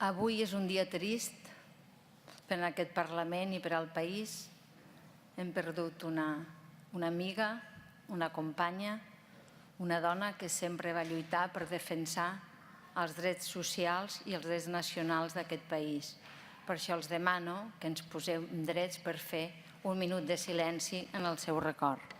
Avui és un dia trist per a aquest Parlament i per al país. Hem perdut una amiga, una companya, una dona que sempre va lluitar per defensar els drets socials i els drets nacionals d'aquest país. Per això els demano que ens posem drets per fer un minut de silenci en el seu record.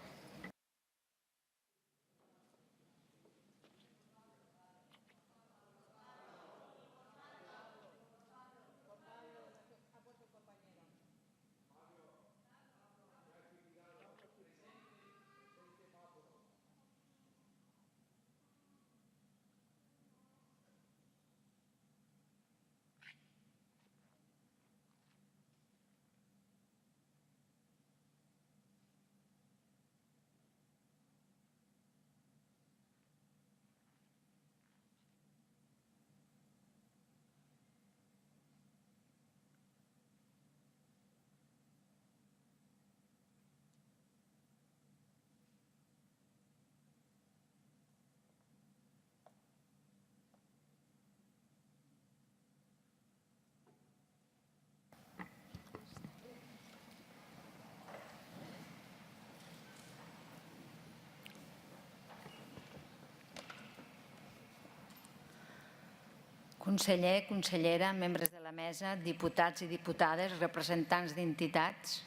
Conseller, consellera, membres de la mesa, diputats i diputades, representants d'entitats,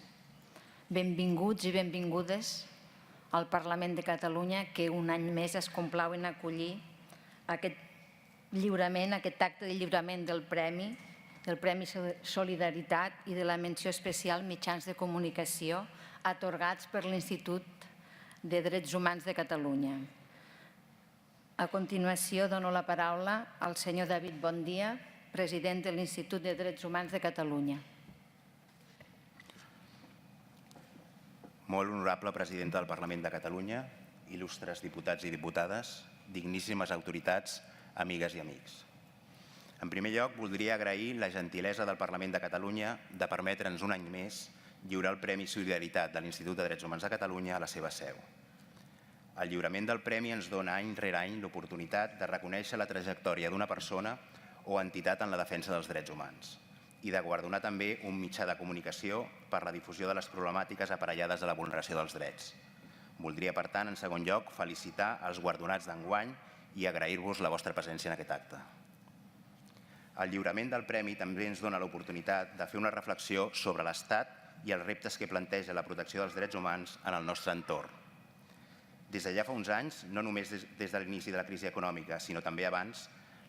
benvinguts i benvingudes al Parlament de Catalunya, que un any més es complau en acollir aquest acte de lliurament del Premi Solidaritat i de la menció especial Mitjans de Comunicació atorgats per l'Institut de Drets Humans de Catalunya. A continuació, dono la paraula al senyor David Bondia, president de l'Institut de Drets Humans de Catalunya. Molt honorable presidenta del Parlament de Catalunya, il·lustres diputats i diputades, digníssimes autoritats, amigues i amics. En primer lloc, voldria agrair la gentilesa del Parlament de Catalunya de permetre'ns un any més lliurar el Premi Solidaritat de l'Institut de Drets Humans de Catalunya a la seva seu. El lliurament del premi ens dona any rere any l'oportunitat de reconèixer la trajectòria d'una persona o entitat en la defensa dels drets humans i de guardonar també un mitjà de comunicació per la difusió de les problemàtiques aparellades a la vulneració dels drets. Voldria, per tant, en segon lloc, felicitar els guardonats d'enguany i agrair-vos la vostra presència en aquest acte. El lliurament del premi també ens dona l'oportunitat de fer una reflexió sobre l'estat i els reptes que planteja la protecció dels drets humans en el nostre entorn. Des de ja fa uns anys, no només des de l'inici de la crisi econòmica, sinó també abans,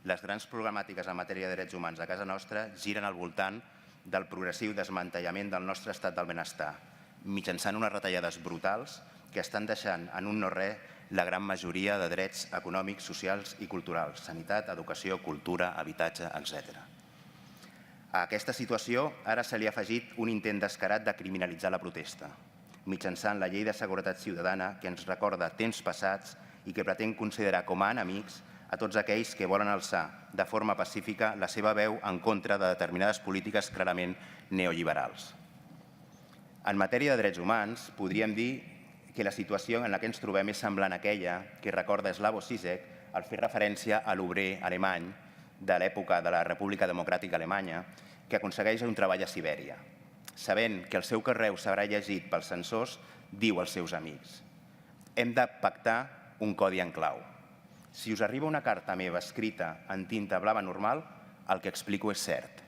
les grans problemàtiques en matèria de drets humans a casa nostra giren al voltant del progressiu desmantellament del nostre estat del benestar, mitjançant unes retallades brutals que estan deixant en un no res la gran majoria de drets econòmics, socials i culturals, sanitat, educació, cultura, habitatge, etc. A aquesta situació ara se li ha afegit un intent descarat de criminalitzar la protesta, mitjançant la Llei de Seguretat Ciutadana que ens recorda temps passats i que pretén considerar com a enemics a tots aquells que volen alçar de forma pacífica la seva veu en contra de determinades polítiques clarament neoliberals. En matèria de drets humans, podríem dir que la situació en la que ens trobem és semblant a aquella que recorda Slavoj Žižek al fer referència a l'obrer alemany de l'època de la República Democràtica Alemanya que aconsegueix un treball a Sibèria. Sabent que el seu carreu serà llegit pels censors, diu als seus amics: hem de pactar un codi en clau. Si us arriba una carta meva escrita en tinta blava normal, el que explico és cert.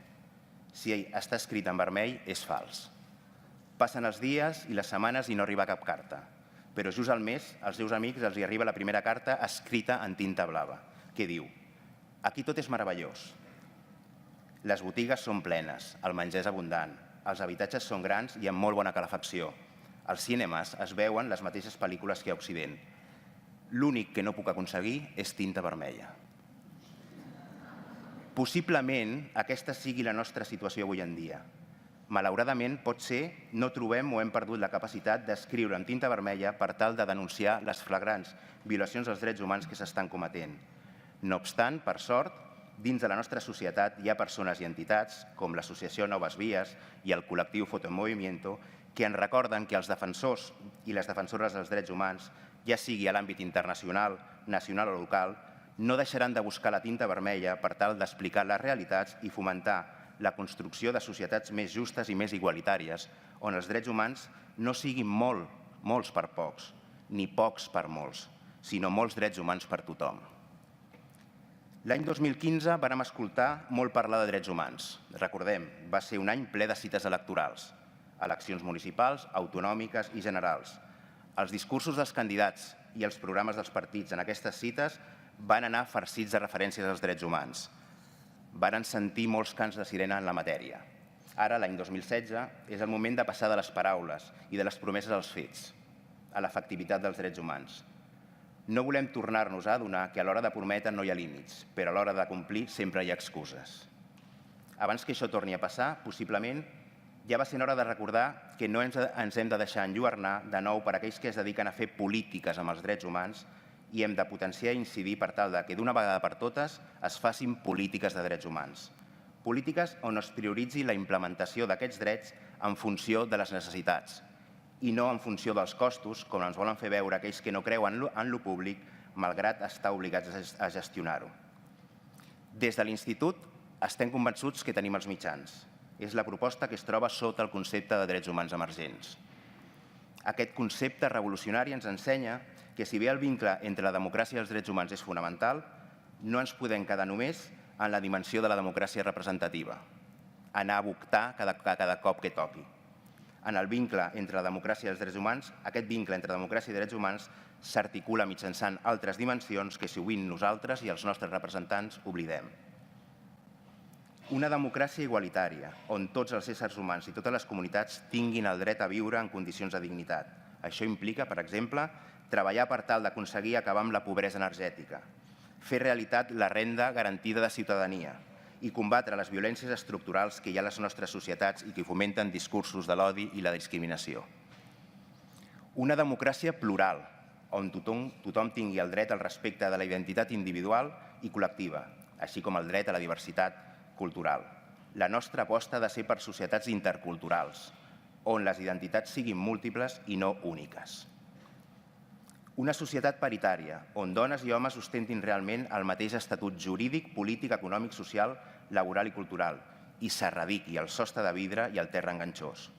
Si està escrit en vermell, és fals. Passen els dies i les setmanes i no arriba cap carta, però just al mes als seus amics els arriba la primera carta escrita en tinta blava, que diu: aquí tot és meravellós. Les botigues són plenes, el menjar és abundant, els habitatges són grans i amb molt bona calefacció. Als cinemes es veuen les mateixes pel·lícules que a Occident. L'únic que no puc aconseguir és tinta vermella. Possiblement aquesta sigui la nostra situació avui en dia. Malauradament, potser no trobem o hem perdut la capacitat d'escriure amb tinta vermella per tal de denunciar les flagrants violacions dels drets humans que s'estan cometent. No obstant, per sort, dins de la nostra societat hi ha persones i entitats, com l'associació Noves Vies i el col·lectiu Fotomovimiento, que ens recorden que els defensors i les defensores dels drets humans, ja sigui a l'àmbit internacional, nacional o local, no deixaran de buscar la tinta vermella per tal d'explicar les realitats i fomentar la construcció de societats més justes i més igualitàries, on els drets humans no siguin molts per pocs, ni pocs per molts, sinó molts drets humans per tothom. L'any 2015 vàrem escoltar molt parlar de drets humans. Recordem, va ser un any ple de cites electorals, eleccions municipals, autonòmiques i generals. Els discursos dels candidats i els programes dels partits en aquestes cites van anar farcits de referències als drets humans. Varen sentir molts cants de sirena en la matèria. Ara, l'any 2016, és el moment de passar de les paraules i de les promeses als fets, a l'efectivitat dels drets humans. No volem tornar-nos a adonar que a l'hora de prometre no hi ha límits, però a l'hora de complir sempre hi ha excuses. Abans que això torni a passar, possiblement, ja va ser hora de recordar que no ens hem de deixar enlluernar de nou per aquells que es dediquen a fer polítiques amb els drets humans i hem de potenciar i incidir per tal que d'una vegada per totes es facin polítiques de drets humans. Polítiques on es prioritzi la implementació d'aquests drets en funció de les necessitats i no en funció dels costos, com ens volen fer veure aquells que no creuen en lo públic, malgrat estar obligats a gestionar-ho. Des de l'Institut estem convençuts que tenim els mitjans. És la proposta que es troba sota el concepte de drets humans emergents. Aquest concepte revolucionari ens ensenya que si bé el vincle entre la democràcia i els drets humans és fonamental, no ens podem quedar només en la dimensió de la democràcia representativa, anar a boctar cada cop que toqui. En el vincle entre la democràcia i els drets humans, aquest vincle entre democràcia i drets humans s'articula mitjançant altres dimensions que sovint nosaltres i els nostres representants oblidem. Una democràcia igualitària, on tots els éssers humans i totes les comunitats tinguin el dret a viure en condicions de dignitat. Això implica, per exemple, treballar per tal d'aconseguir acabar amb la pobresa energètica, fer realitat la renda garantida de ciutadania i combatre les violències estructurals que hi ha a les nostres societats i que fomenten discursos de l'odi i la discriminació. Una democràcia plural, on tothom tingui el dret al respecte de la identitat individual i col·lectiva, així com el dret a la diversitat cultural. La nostra aposta ha de ser per societats interculturals, on les identitats siguin múltiples i no úniques. Una societat paritària, on dones i homes ostentin realment el mateix estatut jurídic, polític, econòmic, social, laboral i cultural, i s'erradiqui el sostre de vidre i el terra enganxós.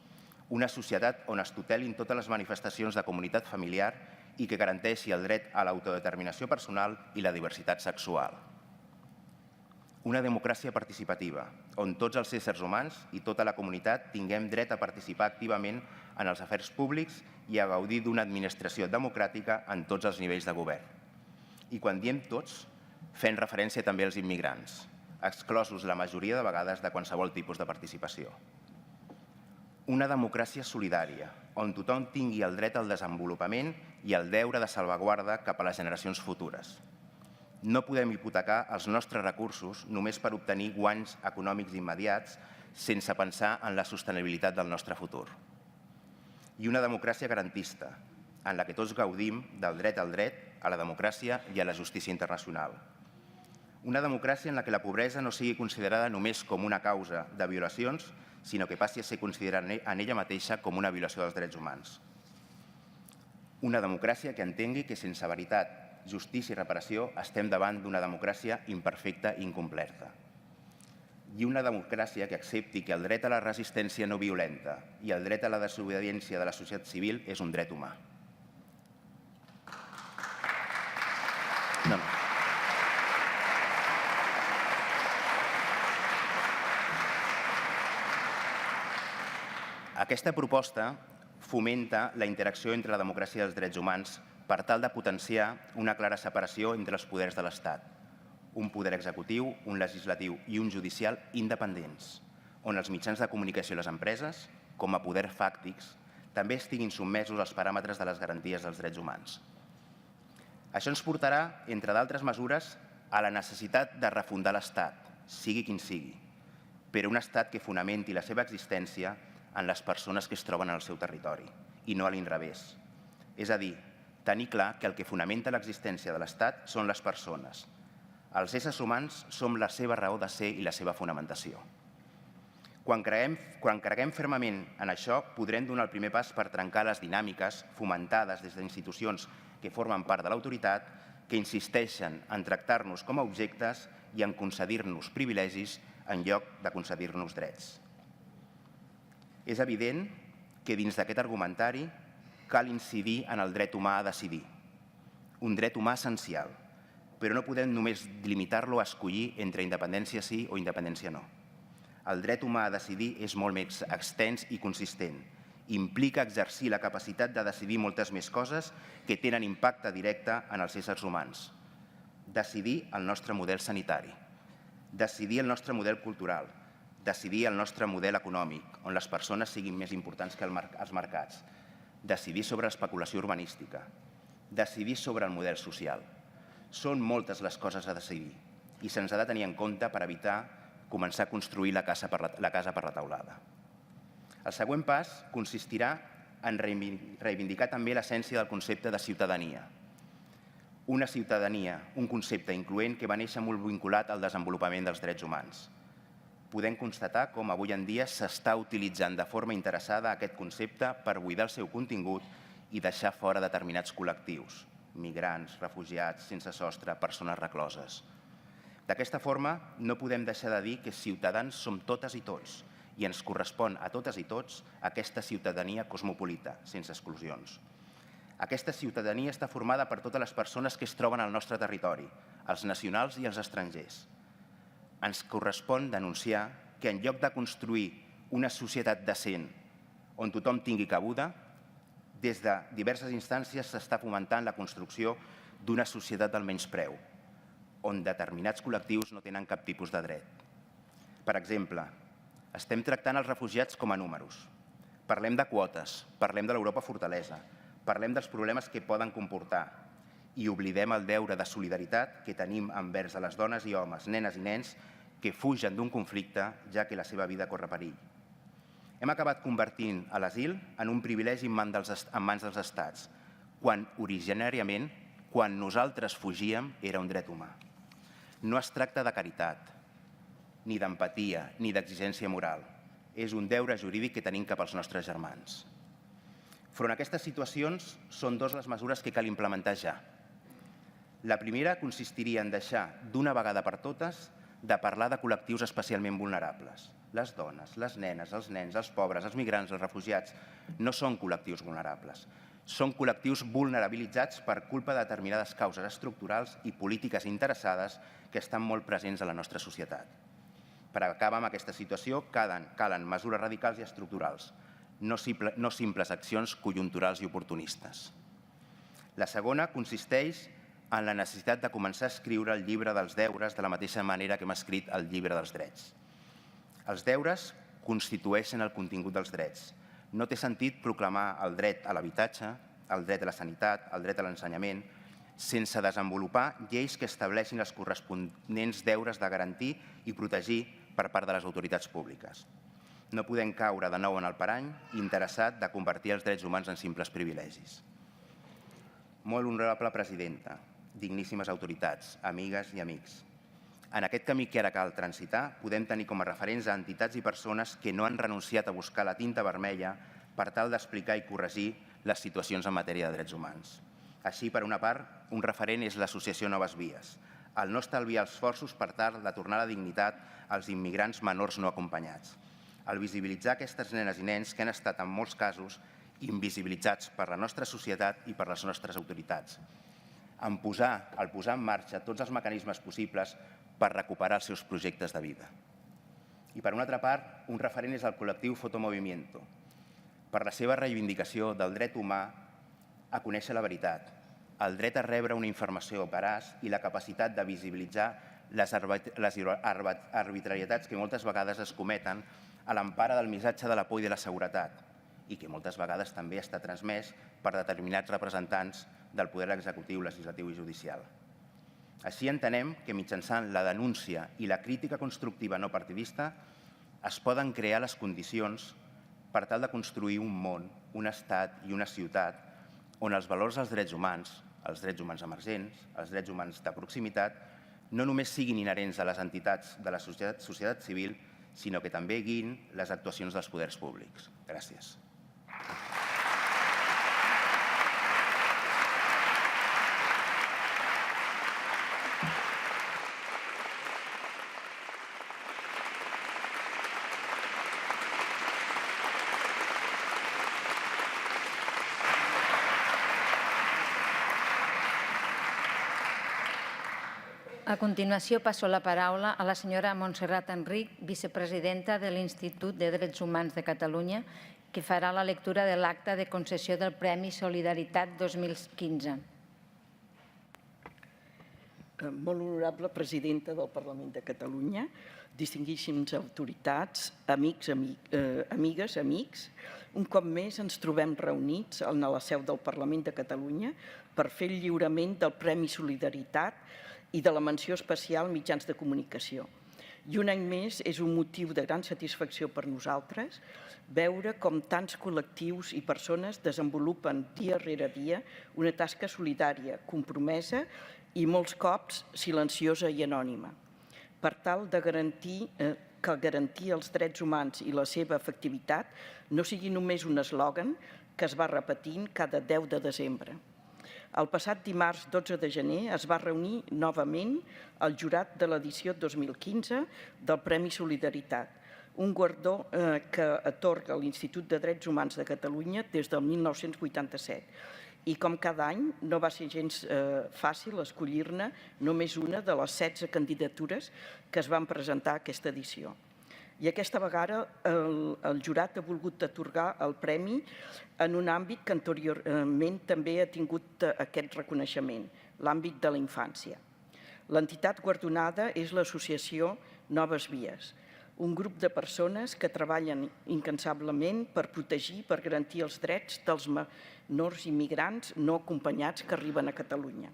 Una societat on es tutelin totes les manifestacions de comunitat familiar i que garanteixi el dret a l'autodeterminació personal i la diversitat sexual. Una democràcia participativa, on tots els éssers humans i tota la comunitat tinguem dret a participar activament en els afers públics i a gaudir d'una administració democràtica en tots els nivells de govern. I quan diem tots, fem referència també als immigrants, exclosos la majoria de vegades de qualsevol tipus de participació. Una democràcia solidària, on tothom tingui el dret al desenvolupament i el deure de salvaguarda cap a les generacions futures. No podem hipotecar els nostres recursos només per obtenir guanys econòmics immediats sense pensar en la sostenibilitat del nostre futur. I una democràcia garantista, en la que tots gaudim del dret al dret, a la democràcia i a la justícia internacional. Una democràcia en la que la pobresa no sigui considerada només com una causa de violacions, sinó que passi a ser considerada en ella mateixa com una violació dels drets humans. Una democràcia que entengui que sense veritat, justícia i reparació estem davant d'una democràcia imperfecta i incompleta. I una democràcia que accepti que el dret a la resistència no violenta i el dret a la desobediència de la societat civil és un dret humà. Aquesta proposta fomenta la interacció entre la democràcia i els drets humans per tal de potenciar una clara separació entre els poders de l'Estat, un poder executiu, un legislatiu i un judicial independents, on els mitjans de comunicació i les empreses, com a poder fàctics, també estiguin sotmesos als paràmetres de les garanties dels drets humans. Això ens portarà, entre d'altres mesures, a la necessitat de refundar l'Estat, sigui quin sigui, però un Estat que fonamenti la seva existència en les persones que es troben al seu territori, i no a l'inrevés. És a dir, tenir clar que el que fonamenta l'existència de l'Estat són les persones. Els éssers humans som la seva raó de ser i la seva fonamentació. Quan creguem fermament en això, podrem donar el primer pas per trencar les dinàmiques fomentades des d'institucions que formen part de l'autoritat que insisteixen en tractar-nos com a objectes i en concedir-nos privilegis en lloc de concedir-nos drets. És evident que dins d'aquest argumentari cal incidir en el dret humà a decidir, un dret humà essencial, però no podem només limitar-lo a escollir entre independència sí o independència no. El dret humà a decidir és molt més extens i consistent. Implica exercir la capacitat de decidir moltes més coses que tenen impacte directe en els éssers humans. Decidir el nostre model sanitari, decidir el nostre model cultural, decidir el nostre model econòmic, on les persones siguin més importants que els mercats, decidir sobre l'especulació urbanística, decidir sobre el model social. Són moltes les coses a decidir i se'ns ha de tenir en compte per evitar començar a construir la casa per la teulada. El següent pas consistirà en reivindicar també l'essència del concepte de ciutadania. Una ciutadania, un concepte incloent que va néixer molt vinculat al desenvolupament dels drets humans. Podem constatar com avui en dia s'està utilitzant de forma interessada aquest concepte per buidar el seu contingut i deixar fora determinats col·lectius, migrants, refugiats, sense sostre, persones recloses. D'aquesta forma, no podem deixar de dir que ciutadans som totes i tots i ens correspon a totes i tots aquesta ciutadania cosmopolita, sense exclusions. Aquesta ciutadania està formada per totes les persones que es troben al nostre territori, els nacionals i els estrangers. Ens correspon denunciar que en lloc de construir una societat decent on tothom tingui cabuda, des de diverses instàncies s'està fomentant la construcció d'una societat del menyspreu, on determinats col·lectius no tenen cap tipus de dret. Per exemple, estem tractant els refugiats com a números. Parlem de quotes, parlem de l'Europa fortalesa, parlem dels problemes que poden comportar i oblidem el deure de solidaritat que tenim envers a les dones i homes, nenes i nens que fugen d'un conflicte ja que la seva vida corre perill. Hem acabat convertint l'asil en un privilegi en mans dels estats, quan originàriament, quan nosaltres fugíem, era un dret humà. No es tracta de caritat, ni d'empatia, ni d'exigència moral. És un deure jurídic que tenim cap als nostres germans. Front a aquestes situacions, són dues les mesures que cal implementar ja. La primera consistiria en deixar, d'una vegada per totes, de parlar de col·lectius especialment vulnerables. Les dones, les nenes, els nens, els pobres, els migrants, els refugiats, no són col·lectius vulnerables. Són col·lectius vulnerabilitzats per culpa de determinades causes estructurals i polítiques interessades que estan molt presents a la nostra societat. Per acabar amb aquesta situació calen mesures radicals i estructurals, no simples accions conjunturals i oportunistes. La segona consisteix en la necessitat de començar a escriure el llibre dels deures de la mateixa manera que hem escrit el llibre dels drets. Els deures constitueixen el contingut dels drets. No té sentit proclamar el dret a l'habitatge, el dret a la sanitat, el dret a l'ensenyament, sense desenvolupar lleis que estableixin els corresponents deures de garantir i protegir per part de les autoritats públiques. No podem caure de nou en el parany interessat de convertir els drets humans en simples privilegis. Molt honorable presidenta, digníssimes autoritats, amigues i amics. En aquest camí que ara cal transitar, podem tenir com a referents a entitats i persones que no han renunciat a buscar la tinta vermella per tal d'explicar i corregir les situacions en matèria de drets humans. Així, per una part, un referent és l'associació Noves Vies, el no estalviar esforços per tal de tornar la dignitat als immigrants menors no acompanyats, el visibilitzar aquestes nenes i nens que han estat, en molts casos, invisibilitzats per la nostra societat i per les nostres autoritats, el posar en marxa tots els mecanismes possibles per recuperar els seus projectes de vida. I per una altra part, un referent és el col·lectiu Fotomovimiento, per la seva reivindicació del dret humà a conèixer la veritat, el dret a rebre una informació veraç i la capacitat de visibilitzar les arbitrarietats que moltes vegades es cometen a l'empara del missatge de la por i de la seguretat i que moltes vegades també està transmès per determinats representants del poder executiu, legislatiu i judicial. Així entenem que mitjançant la denúncia i la crítica constructiva no partidista es poden crear les condicions per tal de construir un món, un estat i una ciutat on els valors dels drets humans emergents, els drets humans de proximitat, no només siguin inherents a les entitats de la societat civil, sinó que també guiïn les actuacions dels poders públics. Gràcies. A continuació, passo la paraula a la senyora Montserrat Enric, vicepresidenta de l'Institut de Drets Humans de Catalunya, que farà la lectura de l'acta de concessió del Premi Solidaritat 2015. Molt honorable presidenta del Parlament de Catalunya, distinguíssimes autoritats, amics, amigues, amics, un cop més ens trobem reunits a la seu del Parlament de Catalunya per fer el lliurament del Premi Solidaritat i de la menció especial mitjans de comunicació. I un any més és un motiu de gran satisfacció per nosaltres veure com tants col·lectius i persones desenvolupen dia rere dia una tasca solidària, compromesa i molts cops silenciosa i anònima, per tal de garantir els drets humans i la seva efectivitat no sigui només un eslògan que es va repetint cada 10 de desembre. El passat dimarts 12 de gener es va reunir novament el jurat de l'edició 2015 del Premi Solidaritat, un guardó que atorga l'Institut de Drets Humans de Catalunya des del 1987. I com cada any no va ser gens fàcil escollir-ne només una de les 16 candidatures que es van presentar a aquesta edició. I aquesta vegada el jurat ha volgut atorgar el premi en un àmbit que anteriorment també ha tingut aquest reconeixement, l'àmbit de la infància. L'entitat guardonada és l'associació Noves Vies, un grup de persones que treballen incansablement per protegir, per garantir els drets dels menors immigrants no acompanyats que arriben a Catalunya.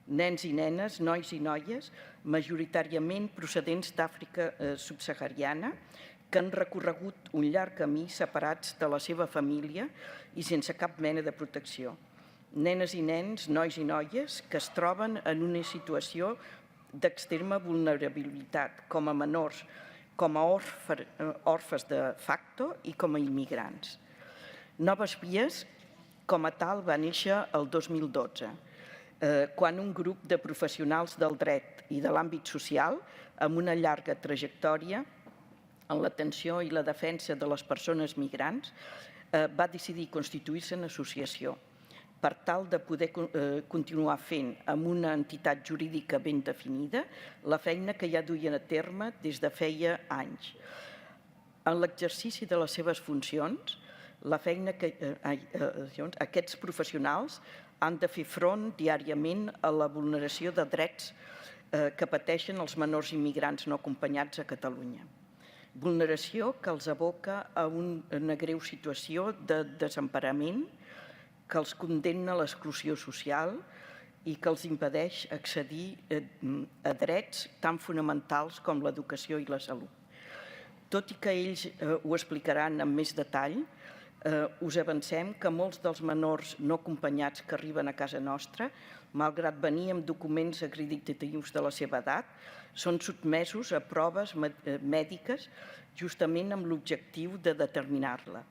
Nens i nenes, nois i noies, majoritàriament procedents d'Àfrica subsahariana, que han recorregut un llarg camí separats de la seva família i sense cap mena de protecció. Nenes i nens, nois i noies, que es troben en una situació d'extrema vulnerabilitat com a menors, com a orfes de facto i com a immigrants. Noves Vies, com a tal, va néixer el 2012, quan un grup de professionals del dret i de l'àmbit social, amb una llarga trajectòria en l'atenció i la defensa de les persones migrants, va decidir constituir-se en associació per tal de poder continuar fent amb una entitat jurídica ben definida la feina que ja duien a terme des de feia anys. En l'exercici de les seves funcions, aquests professionals han de fer front diàriament a la vulneració de drets que pateixen els menors immigrants no acompanyats a Catalunya. Vulneració que els aboca a una greu situació de desemparament, que els condemna a l'exclusió social i que els impedeix accedir a drets tan fonamentals com l'educació i la salut. Tot i que ells ho explicaran amb més detall, us avancem que molts dels menors no acompanyats que arriben a casa nostra, malgrat venir amb documents acreditatius de la seva edat, són sotmesos a proves mèdiques justament amb l'objectiu de determinar-la.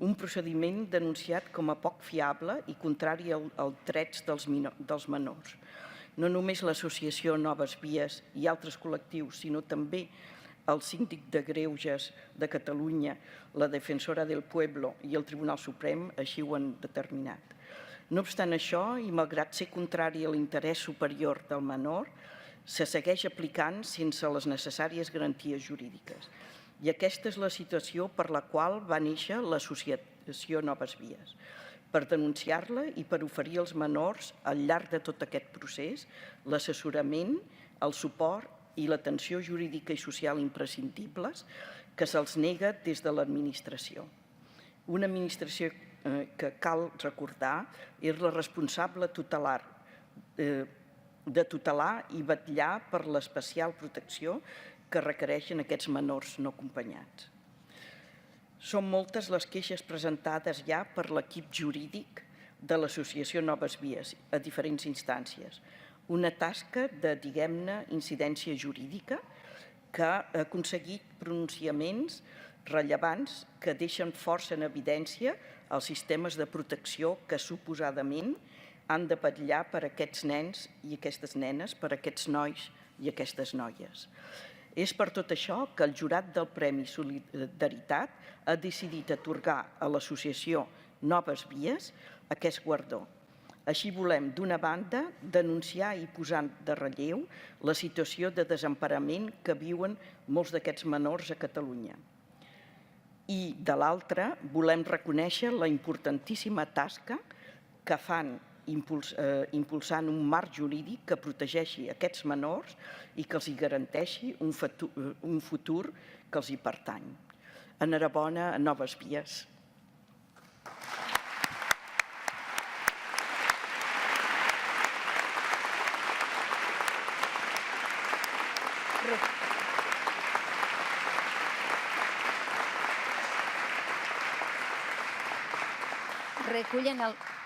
Un procediment denunciat com a poc fiable i contrari als drets dels menors. No només l'associació Noves Vies i altres col·lectius, sinó també el Síndic de Greuges de Catalunya, la Defensora del Pueblo i el Tribunal Suprem així ho han determinat. No obstant això, i malgrat ser contrari a l'interès superior del menor, se segueix aplicant sense les necessàries garanties jurídiques. I aquesta és la situació per la qual va néixer l'associació Noves Vies, per denunciar-la i per oferir als menors, al llarg de tot aquest procés, l'assessorament, el suport i l'atenció jurídica i social imprescindibles que se'ls nega des de l'administració. Una administració que, cal recordar, és la responsable de tutelar i vetllar per l'especial protecció que requereixen aquests menors no acompanyats. Són moltes les queixes presentades ja per l'equip jurídic de l'associació Noves Vies a diferents instàncies. Una tasca de, diguem-ne, incidència jurídica que ha aconseguit pronunciaments rellevants que deixen força en evidència els sistemes de protecció que suposadament han de vetllar per aquests nens i aquestes nenes, per aquests nois i aquestes noies. És per tot això que el jurat del Premi Solidaritat ha decidit atorgar a l'associació Noves Vies aquest guardó, Així volem, d'una banda, denunciar i posar de relleu la situació de desemparament que viuen molts d'aquests menors a Catalunya. I, de l'altra, volem reconèixer la importantíssima tasca que fan impulsant un marc jurídic que protegeixi aquests menors i que els hi garanteixi un futur que els hi pertany. Enhorabona a Noves Vies.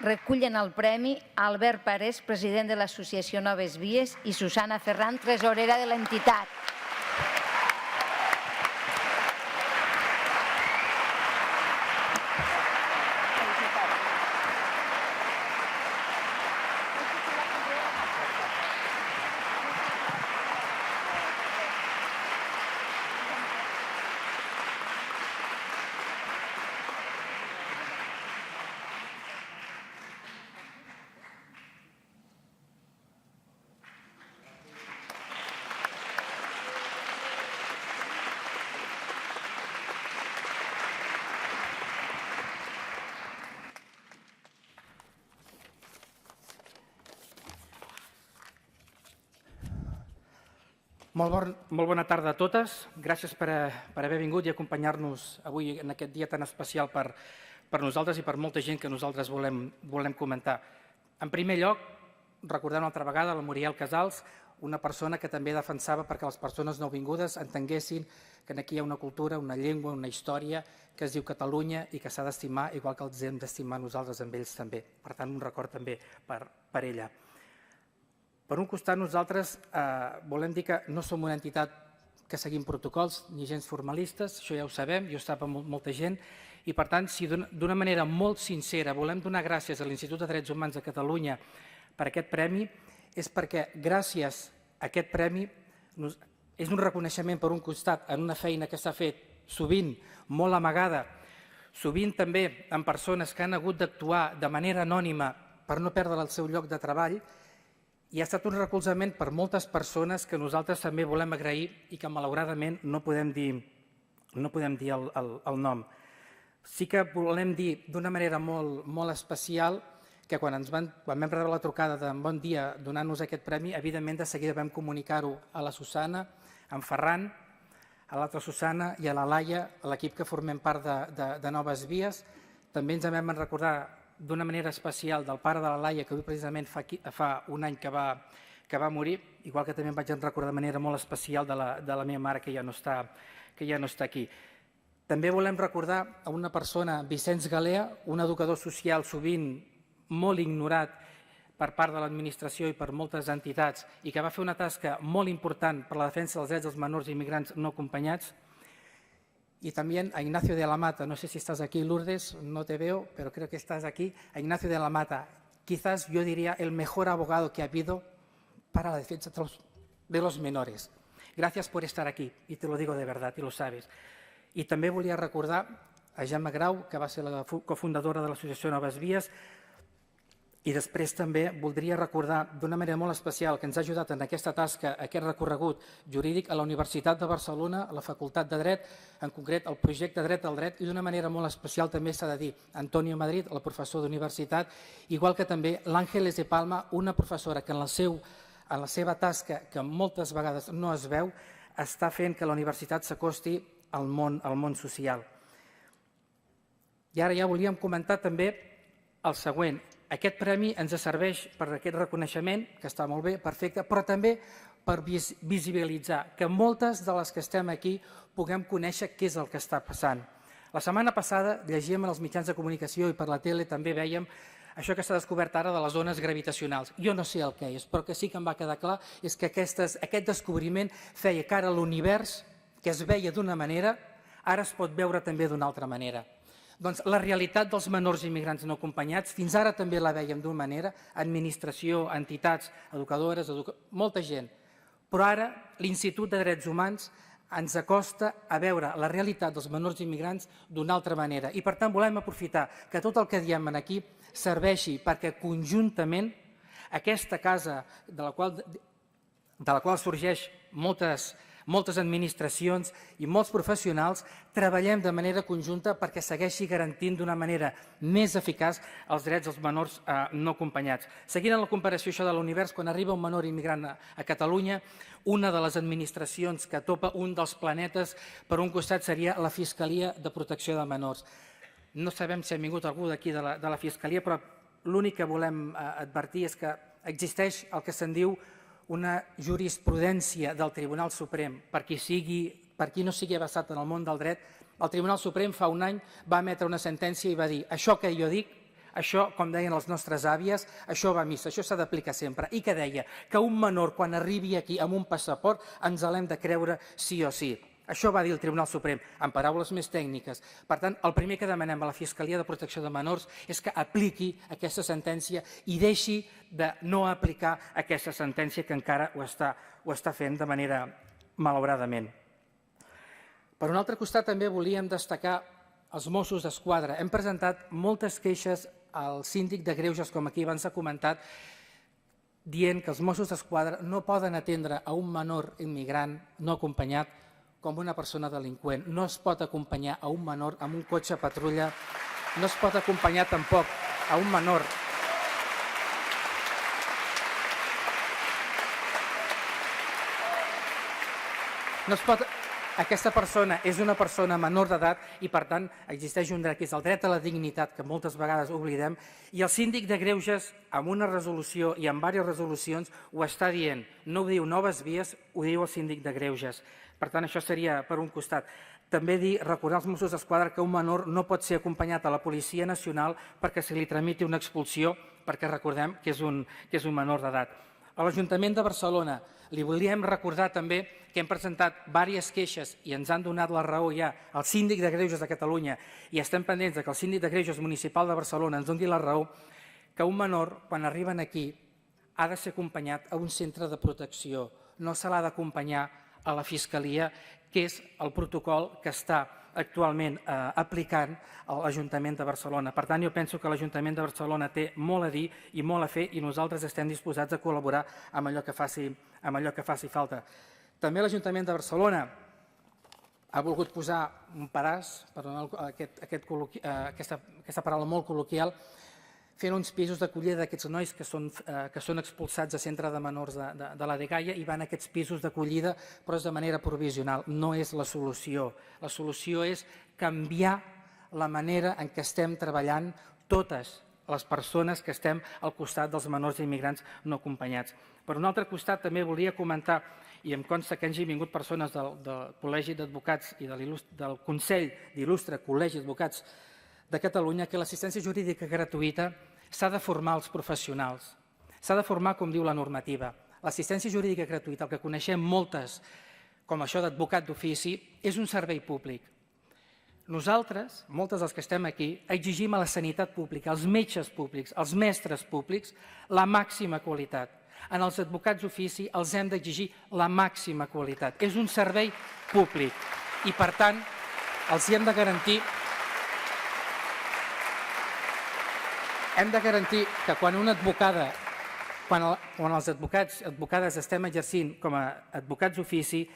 Recullen el premi Albert Parés, president de l'Associació Noves Vies, i Susana Ferran, tresorera de l'entitat. Molt bona tarda a totes. Gràcies per haver vingut i acompanyar-nos avui en aquest dia tan especial per nosaltres i per molta gent que nosaltres volem comentar. En primer lloc, recordar una altra vegada la Muriel Casals, una persona que també defensava perquè les persones nouvingudes entenguessin que aquí hi ha una cultura, una llengua, una història que es diu Catalunya i que s'ha d'estimar igual que els hem d'estimar nosaltres amb ells també. Per tant, un record també per ella. Per un costat, nosaltres volem dir que no som una entitat que seguim protocols ni gens formalistes, això ja ho sabem, i ho sap molta gent, i per tant, si d'una manera molt sincera volem donar gràcies a l'Institut de Drets Humans de Catalunya per aquest premi, és perquè gràcies a aquest premi és un reconeixement per un costat en una feina que s'ha fet sovint molt amagada, sovint també amb persones que han hagut d'actuar de manera anònima per no perdre el seu lloc de treball, i ha estat un recolzament per moltes persones que nosaltres també volem agrair i que malauradament no podem dir el nom. Sí que volem dir d'una manera molt especial que quan vam rebre la trucada de Bon Dia donant-nos aquest premi, evidentment de seguida vam comunicar-ho a la Susana, a en Ferran, a l'altra Susana i a la Laia, a l'equip que formem part de Noves Vies. També ens vam recordar d'una manera especial del pare de la Laia, que avui precisament fa un any que va morir, igual que també em vaig recordar de manera molt especial de la meva mare, que ja no està aquí. També volem recordar a una persona, Vicenç Galea, un educador social sovint molt ignorat per part de l'administració i per moltes entitats, i que va fer una tasca molt important per la defensa dels drets dels menors i immigrants no acompanyats. Y también a Ignacio de la Mata, no sé si estás aquí, Lourdes, no te veo, pero creo que estás aquí. A Ignacio de la Mata, quizás yo diría el mejor abogado que ha habido para la defensa de los menores. Gracias por estar aquí, y te lo digo de verdad, y lo sabes. Y també volia recordar a Gemma Grau, que va ser la cofundadora de l'Associació Noves Vies, i després també voldria recordar d'una manera molt especial que ens ha ajudat en aquesta tasca, aquest recorregut jurídic, a la Universitat de Barcelona, a la Facultat de Dret, en concret el projecte Dret al Dret, i d'una manera molt especial també s'ha de dir Antonio Madrid, el professor d'universitat, igual que també l'Àngeles de Palma, una professora que en la seva tasca, que moltes vegades no es veu, està fent que la universitat s'acosti al món social. I ara ja volíem comentar també el següent. Aquest premi ens serveix per aquest reconeixement, que està molt bé, perfecte, però també per visibilitzar que moltes de les que estem aquí puguem conèixer què és el que està passant. La setmana passada llegíem en els mitjans de comunicació i per la tele també vèiem això que s'ha descobert ara de les ones gravitacionals. Jo no sé el que és, però que sí que em va quedar clar és que aquest descobriment feia que ara l'univers, que es veia d'una manera, ara es pot veure també d'una altra manera. Doncs la realitat dels menors immigrants no acompanyats, fins ara també la vèiem d'una manera, administració, entitats, educadores, molta gent. Però ara l'Institut de Drets Humans ens acosta a veure la realitat dels menors immigrants d'una altra manera. I per tant volem aprofitar que tot el que diem aquí serveixi perquè conjuntament aquesta casa de la qual sorgeix moltes administracions i molts professionals, treballem de manera conjunta perquè segueixi garantint d'una manera més eficaç els drets dels menors no acompanyats. Seguint en la comparació això de l'univers, quan arriba un menor immigrant a Catalunya, una de les administracions que topa un dels planetes per un costat seria la Fiscalia de Protecció de Menors. No sabem si ha vingut algú d'aquí de la Fiscalia, però l'únic que volem advertir és que existeix el que se'n diu una jurisprudència del Tribunal Suprem. Per qui no sigui avesat en el món del dret, el Tribunal Suprem fa un any va emetre una sentència i va dir això que jo dic, això, com deien les nostres àvies, això va a missa, això s'ha d'aplicar sempre. I que deia que un menor, quan arribi aquí amb un passaport, ens l'hem de creure sí o sí. Això va dir el Tribunal Suprem, en paraules més tècniques. Per tant, el primer que demanem a la Fiscalia de Protecció de Menors és que apliqui aquesta sentència i deixi de no aplicar aquesta sentència que encara ho està fent de manera malauradament. Per un altre costat, també volíem destacar els Mossos d'Esquadra. Hem presentat moltes queixes al síndic de Greuges, com aquí abans s'ha comentat, dient que els Mossos d'Esquadra no poden atendre a un menor immigrant no acompanyat com una persona delinqüent. No es pot acompanyar a un menor amb un cotxe patrulla, no es pot acompanyar tampoc a un menor Aquesta persona és una persona menor d'edat i, per tant, existeix un dret, que és el dret a la dignitat, que moltes vegades oblidem, i el síndic de Greuges, amb una resolució i amb diverses resolucions, ho està dient. No ho diu Noves Vies, ho diu el síndic de Greuges. Per tant, això seria per un costat. També recordar als Mossos d'Esquadra que un menor no pot ser acompanyat a la Policia Nacional perquè se li tramiti una expulsió, perquè recordem que és un menor d'edat. A l'Ajuntament de Barcelona li volíem recordar també que hem presentat diverses queixes i ens han donat la raó ja al síndic de Greuges de Catalunya i estem pendents que el síndic de Greuges municipal de Barcelona ens doni la raó que un menor, quan arriben aquí, ha de ser acompanyat a un centre de protecció. No se l'ha d'acompanyar a la Fiscalia, que és el protocol que està actualment aplicant l'Ajuntament de Barcelona. Per tant, jo penso que l'Ajuntament de Barcelona té molt a dir i molt a fer i nosaltres estem disposats a col·laborar amb allò que faci falta. També l'Ajuntament de Barcelona ha volgut posar un pedaç, perdoneu aquesta paraula molt col·loquial, fent uns pisos d'acollida d'aquests nois que són expulsats a centre de menors de la Dgaia i van a aquests pisos d'acollida, però és de manera provisional. No és la solució. La solució és canviar la manera en què estem treballant totes les persones que estem al costat dels menors immigrants no acompanyats. Per un altre costat, també volia comentar, i em consta que hagi vingut persones del Col·legi d'Advocats i del Consell d'Il·lustre Col·legi d'Advocats de Catalunya, que l'assistència jurídica gratuïta s'ha de formar als professionals. S'ha de formar, com diu la normativa. L'assistència jurídica gratuïta, el que coneixem moltes, com això d'advocat d'ofici, és un servei públic. Nosaltres, moltes dels que estem aquí, exigim a la sanitat pública, als metges públics, als mestres públics, la màxima qualitat. En els advocats d'ofici els hem d'exigir la màxima qualitat. És un servei públic i, per tant, els hi hem de garantir que quan una advocada, quan els advocades estem exercint com a advocats d'ofici,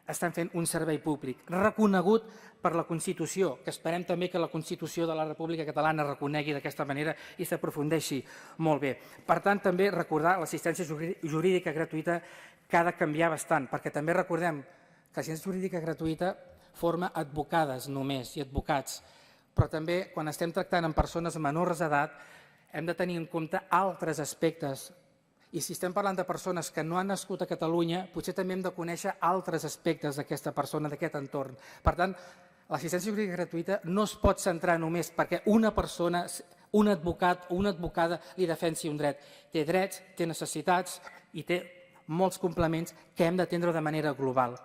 estan fent un servei públic reconegut per la Constitució, que esperem també que la Constitució de la República Catalana reconegui d'aquesta manera i s'aprofundeixi molt bé. Per tant, també recordar l'assistència jurídica gratuïta que ha de canviar bastant, perquè també recordem que l'assistència jurídica gratuïta forma advocades només i advocats, però també quan estem tractant amb persones menors d'edat hem de tenir en compte altres aspectes. I si estem parlant de persones que no han nascut a Catalunya, potser també hem de conèixer altres aspectes d'aquesta persona, d'aquest entorn. Per tant, l'assistència jurídica gratuïta no es pot centrar només perquè una persona, un advocat o una advocada li defensi un dret. Té drets, té necessitats i té molts complements que hem d'atendre de manera global.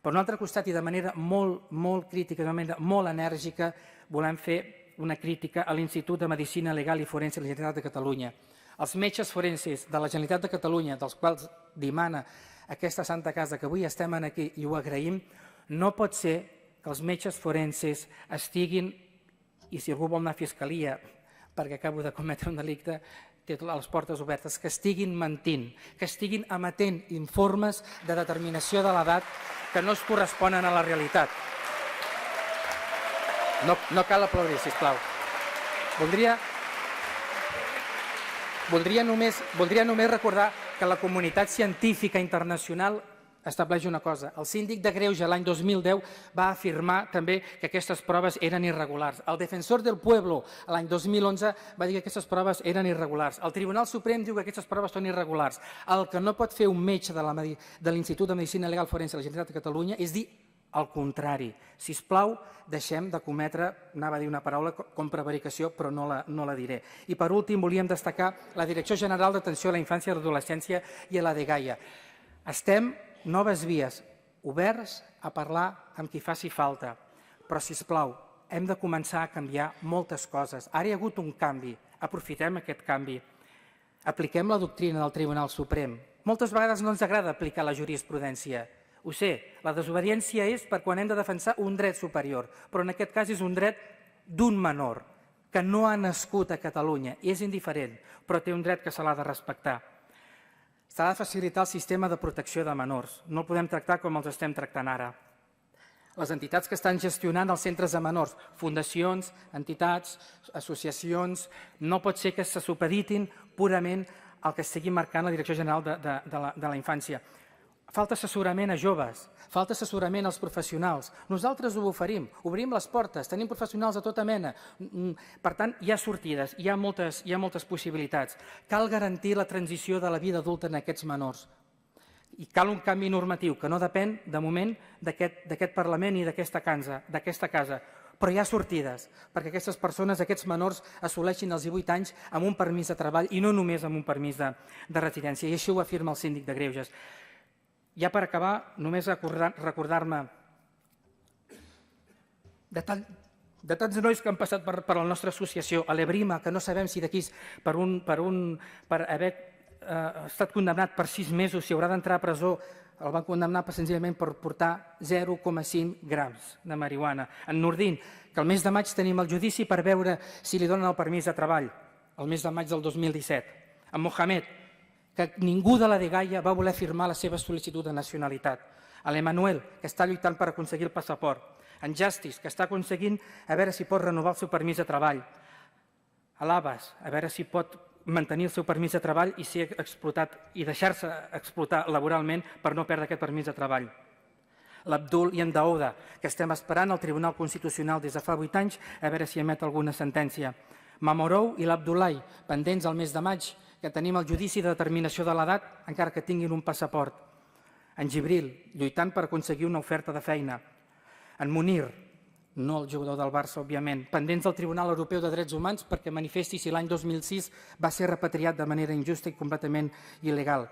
Per un altre costat, i de manera molt crítica, de manera molt enèrgica, volem fer una crítica a l'Institut de Medicina Legal i Forense de la Generalitat de Catalunya. Els metges forenses de la Generalitat de Catalunya, dels quals dimana aquesta Santa Casa que avui estem aquí i ho agraïm, no pot ser que els metges forenses estiguin, i si algú vol anar a Fiscalia perquè acabo de cometre un delicte, té les portes obertes, que estiguin mentint, que estiguin emetent informes de determinació de l'edat que no es corresponen a la realitat. No cal aplaudir, sisplau. Voldria només recordar que la comunitat científica internacional estableix una cosa. El síndic de Greuges l'any 2010 va afirmar també que aquestes proves eren irregulars. El defensor del pueblo l'any 2011 va dir que aquestes proves eren irregulars. El Tribunal Suprem diu que aquestes proves són irregulars. El que no pot fer un metge de l'Institut de Medicina Legal Forense de la Generalitat de Catalunya és dir el contrari. Sisplau, deixem de cometre, anava a dir una paraula com prevaricació, però no la diré. I per últim, volíem destacar la Direcció General d'Atenció a la Infància i l'Adolescència i a la DGAIA. Estem noves vies, oberts a parlar amb qui faci falta, però, sisplau, hem de començar a canviar moltes coses. Ara hi ha hagut un canvi, aprofitem aquest canvi. Apliquem la doctrina del Tribunal Suprem. Moltes vegades no ens agrada aplicar la jurisprudència. Ho sé, la desobediència és per quan hem de defensar un dret superior, però en aquest cas és un dret d'un menor que no ha nascut a Catalunya. És indiferent, però té un dret que se l'ha de respectar. S'ha de facilitar el sistema de protecció de menors. No el podem tractar com els estem tractant ara. Les entitats que estan gestionant els centres de menors, fundacions, entitats, associacions, no pot ser que se supeditin purament al que estigui marcant la Direcció General de la Infància. Falta assessorament a joves, falta assessorament als professionals. Nosaltres ho oferim, obrim les portes, tenim professionals de tota mena. Per tant, hi ha sortides, hi ha moltes possibilitats. Cal garantir la transició de la vida adulta en aquests menors. I cal un canvi normatiu que no depèn, de moment, d'aquest Parlament i d'aquesta casa. Però hi ha sortides perquè aquestes persones, aquests menors, assoleixin els 18 anys amb un permís de treball i no només amb un permís de residència. I així ho afirma el síndic de Greuges. Ja per acabar, només recordar-me de tants nois que han passat per la nostra associació, a l'Ebrima, que no sabem si d'aquí per haver estat condemnat per 6 mesos, si haurà d'entrar a presó, el van condemnar senzillament per portar 0,5 grams de marihuana. En Nordin, que el mes de maig tenim el judici per veure si li donen el permís de treball, el mes de maig del 2017. En Mohamed, que ningú de la DGAIA va voler firmar la seva sol·licitud de nacionalitat. A l'Emanuel, que està lluitant per aconseguir el passaport. En Justice, que està aconseguint a veure si pot renovar el seu permís de treball. A l'Abbas, a veure si pot mantenir el seu permís de treball i ser explotat i deixar-se explotar laboralment per no perdre aquest permís de treball. L'Abdul i en Daouda, que estem esperant al Tribunal Constitucional des de fa 8 anys a veure si emet alguna sentència. Mamorou i l'Abdulai, pendents al mes de maig, que tenim el judici de determinació de l'edat, encara que tinguin un passaport. En Gibril, lluitant per aconseguir una oferta de feina. En Munir, no el jugador del Barça, òbviament, pendents del Tribunal Europeu de Drets Humans perquè manifesti si l'any 2006 va ser repatriat de manera injusta i completament il·legal.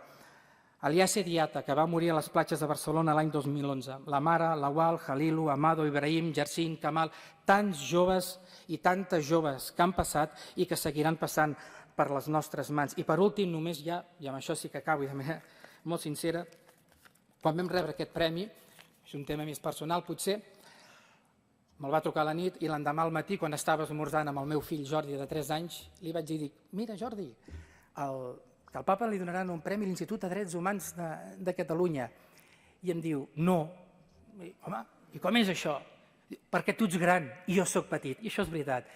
Aliasse Diata, que va morir a les platges de Barcelona l'any 2011. La Mara, Lawal, Halilu, Amado, Ibrahim, Yersin, Kamal, tants joves i tantes joves que han passat i que seguiran passant per les nostres mans. I per últim, només ja, i amb això sí que acabo de manera molt sincera, quan vam rebre aquest premi, és un tema més personal potser, me'l va trucar a la nit i l'endemà al matí, quan estava esmorzant amb el meu fill Jordi de 3 anys, li vaig dir, mira Jordi, que al papa li donaran un premi a l'Institut de Drets Humans de Catalunya. I em diu, no. Home, i com és això? Perquè tu ets gran i jo sóc petit. I això és veritat.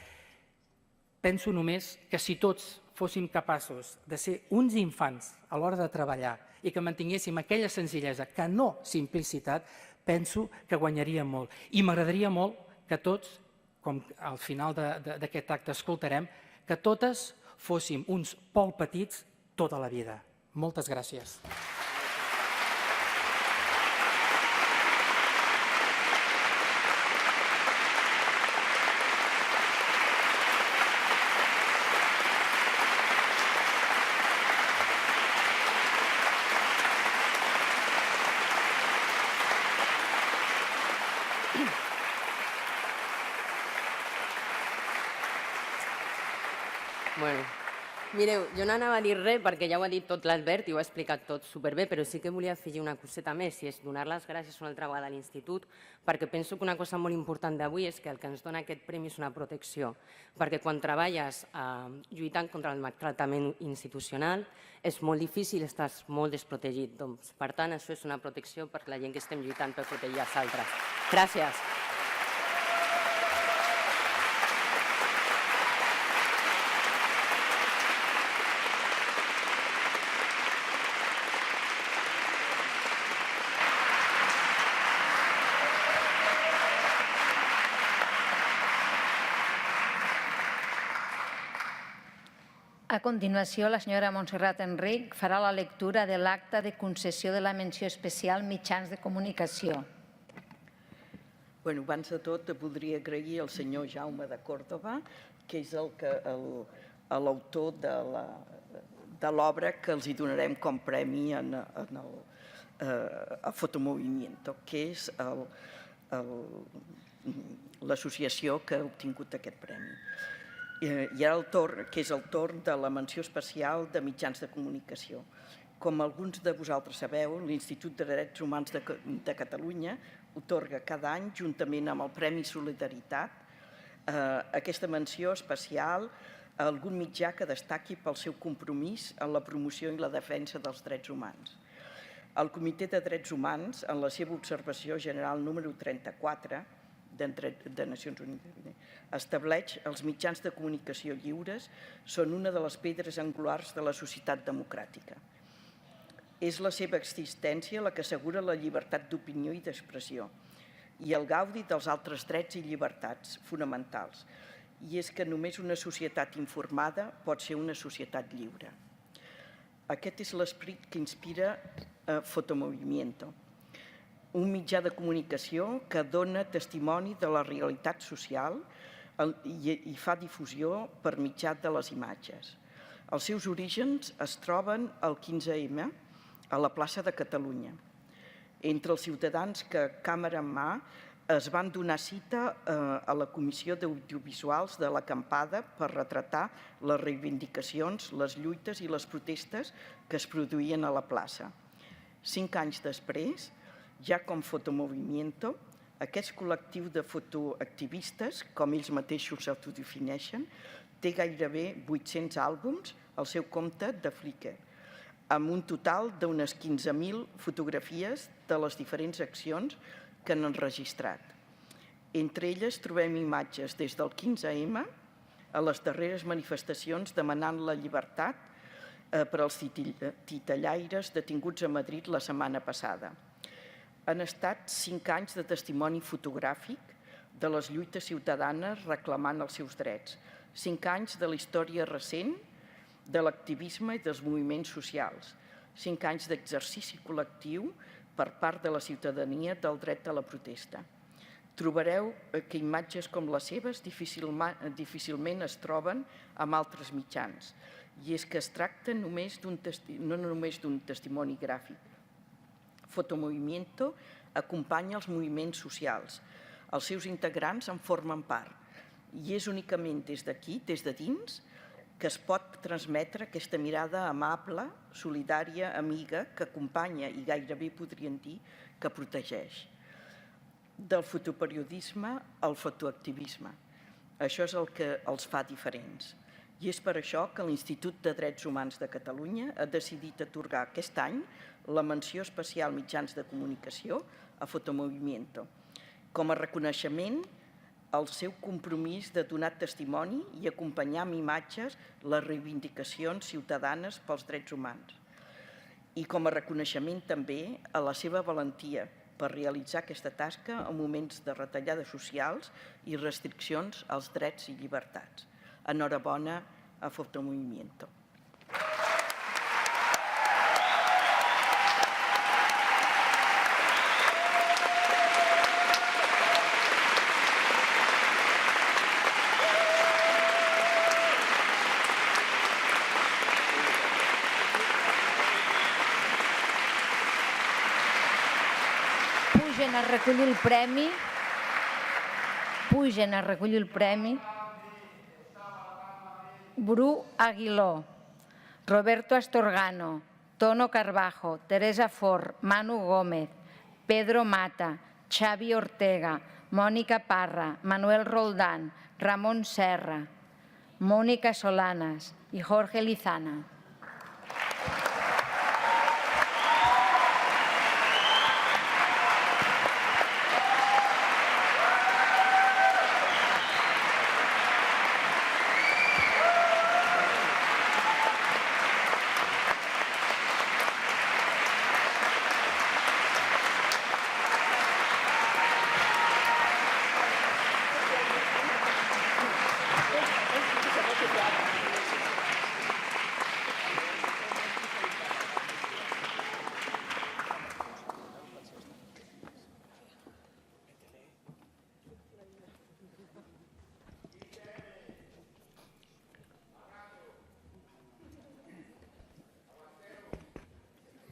Penso només que si tots fóssim capaços de ser uns infants a l'hora de treballar i que mantinguéssim aquella senzillesa, que no simplicitat, penso que guanyaríem molt. I m'agradaria molt que tots, com al final d'aquest acte escoltarem, que totes fóssim uns molt petits tota la vida. Moltes gràcies. Bueno, Mireu, jo no anava a dir res perquè ja ho ha dit tot l'Albert i ho ha explicat tot superbé, però sí que volia afegir una coseta més, i és donar les gràcies una altra vegada a l'Institut, perquè penso que una cosa molt important d'avui és que el que ens dona aquest premi és una protecció, perquè quan treballes lluitant contra el maltractament institucional és molt difícil, estàs molt desprotegit. Doncs, per tant, això és una protecció per la gent que estem lluitant per protegir els altres. Gràcies. A continuació, la senyora Montserrat Enric farà la lectura de l'acta de concessió de la menció especial Mitjans de Comunicació. Abans de tot, voldria agrair al senyor Jaume de Córdoba, que és l'autor de l'obra que els donarem com premi a Fotomovimiento, que és l'associació que ha obtingut aquest premi. I ara que és el torn de la menció especial de mitjans de comunicació. Com alguns de vosaltres sabeu, l'Institut de Drets Humans de Catalunya atorga cada any, juntament amb el Premi Solidaritat, aquesta menció especial a algun mitjà que destaqui pel seu compromís en la promoció i la defensa dels drets humans. El Comitè de Drets Humans, en la seva observació general número 34 de Nacions Unides, estableix els mitjans de comunicació lliures són una de les pedres angulars de la societat democràtica. És la seva existència la que assegura la llibertat d'opinió i d'expressió i el gaudi dels altres drets i llibertats fonamentals. I és que només una societat informada pot ser una societat lliure. Aquest és l'esperit que inspira Fotomovimiento, un mitjà de comunicació que dona testimoni de la realitat social i fa difusió per mitjà de les imatges. Els seus orígens es troben al 15M, a la plaça de Catalunya. Entre els ciutadans que, càmera en mà, es van donar cita a la Comissió d'Audiovisuals de l'acampada per retratar les reivindicacions, les lluites i les protestes que es produïen a la plaça. 5 anys després, ja com Fotomovimiento, aquest col·lectiu de fotoactivistes, com ells mateixos s'autodefineixen, té gairebé 800 àlbums al seu compte de Flickr, amb un total d'unes 15.000 fotografies de les diferents accions que han enregistrat. Entre elles trobem imatges des del 15M a les darreres manifestacions demanant la llibertat per als titellaires detinguts a Madrid la setmana passada. Han estat 5 anys de testimoni fotogràfic de les lluites ciutadanes reclamant els seus drets, 5 anys de la història recent de l'activisme i dels moviments socials, 5 anys d'exercici col·lectiu per part de la ciutadania del dret a la protesta. Trobareu que imatges com les seves difícilment es troben amb altres mitjans, i és que es tracta no només d'un testimoni gràfic. Fotomovimiento acompanya els moviments socials. Els seus integrants en formen part. I és únicament des d'aquí, des de dins, que es pot transmetre aquesta mirada amable, solidària, amiga, que acompanya i gairebé podríem dir que protegeix. Del fotoperiodisme al fotoactivisme. Això és el que els fa diferents. I és per això que l'Institut de Drets Humans de Catalunya ha decidit atorgar aquest any la menció especial Mitjans de Comunicació a Fotomovimiento, com a reconeixement al seu compromís de donar testimoni i acompanyar amb imatges les reivindicacions ciutadanes pels drets humans. I com a reconeixement també a la seva valentia per realitzar aquesta tasca en moments de retallades socials i restriccions als drets i llibertats. Enhorabona a Fotomovimiento. Pugen a recollir el premi. Pugen a recollir el premi. Bru Aguiló. Roberto Astorgano, Tono Carbajo, Teresa Fort, Manu Gómez, Pedro Mata, Xavi Ortega, Mònica Parra, Manuel Roldán, Ramon Serra, Mónica Solanas y Jorge Lizana.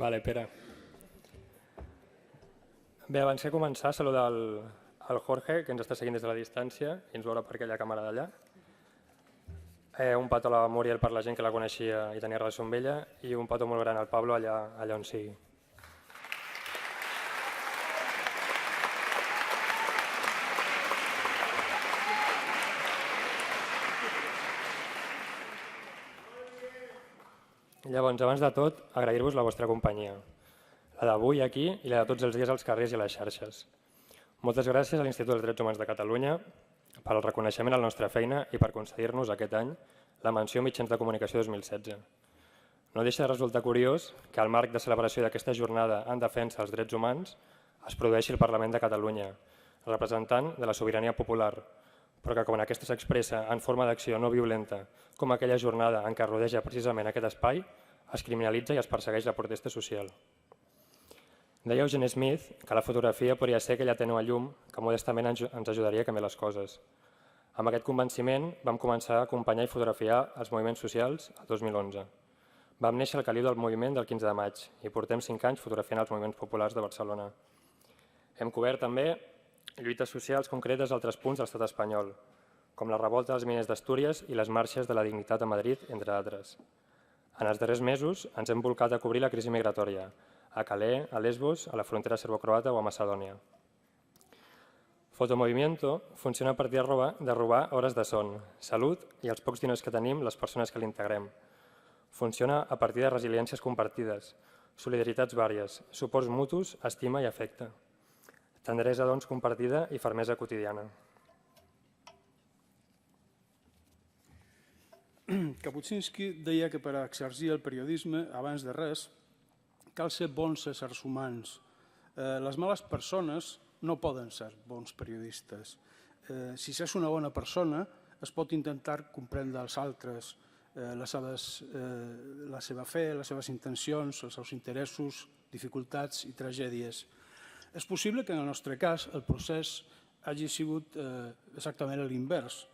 Vale, Pere. Bé, abans de començar, saludar el Jorge, que ens està seguint des de la distància i ens veurà per aquella càmera d'allà. Un petó a la Muriel per la gent que la coneixia i tenia relació amb ella i un petó molt gran al Pablo allà on sigui. Llavors, abans de tot, agrair-vos la vostra companyia, la d'avui aquí i la de tots els dies als carrers i a les xarxes. Moltes gràcies a l'Institut dels Drets Humans de Catalunya per al reconeixement a la nostra feina i per concedir-nos aquest any la menció Mitjans de Comunicació 2016. No deixa de resultar curiós que al marc de celebració d'aquesta jornada en defensa dels drets humans es produeixi el Parlament de Catalunya, representant de la sobirania popular, però que quan aquesta s'expressa en forma d'acció no violenta, com aquella jornada en què rodeja precisament aquest espai, es criminalitza i es persegueix la protesta social. Deia Eugene Smith que la fotografia podria ser aquella tènue llum que modestament ens ajudaria a canviar les coses. Amb aquest convenciment vam començar a acompanyar i fotografiar els moviments socials el 2011. Vam néixer al caliu del moviment del 15 de maig i portem 5 anys fotografiant els moviments populars de Barcelona. Hem cobert també lluites socials concretes a altres punts de l'estat espanyol, com la revolta dels miners d'Astúries i les marxes de la dignitat a Madrid, entre altres. En els darrers mesos ens hem volcat a cobrir la crisi migratòria, a Calais, a Lesbos, a la frontera serbocroata o a Macedònia. Fotomovimiento funciona a partir de robar hores de son, salut i els pocs diners que tenim les persones que l'integrem. Funciona a partir de resiliències compartides, solidaritats vàries, suports mutus, estima i afecte. Tendresa, doncs, compartida i fermesa quotidiana. Kapuscinski deia que per exercir el periodisme, abans de res, cal ser bons éssers humans. Les males persones no poden ser bons periodistes. Si s'és una bona persona, es pot intentar comprendre els altres, la seva fe, les seves intencions, els seus interessos, dificultats i tragèdies. És possible que en el nostre cas el procés hagi sigut exactament l'invers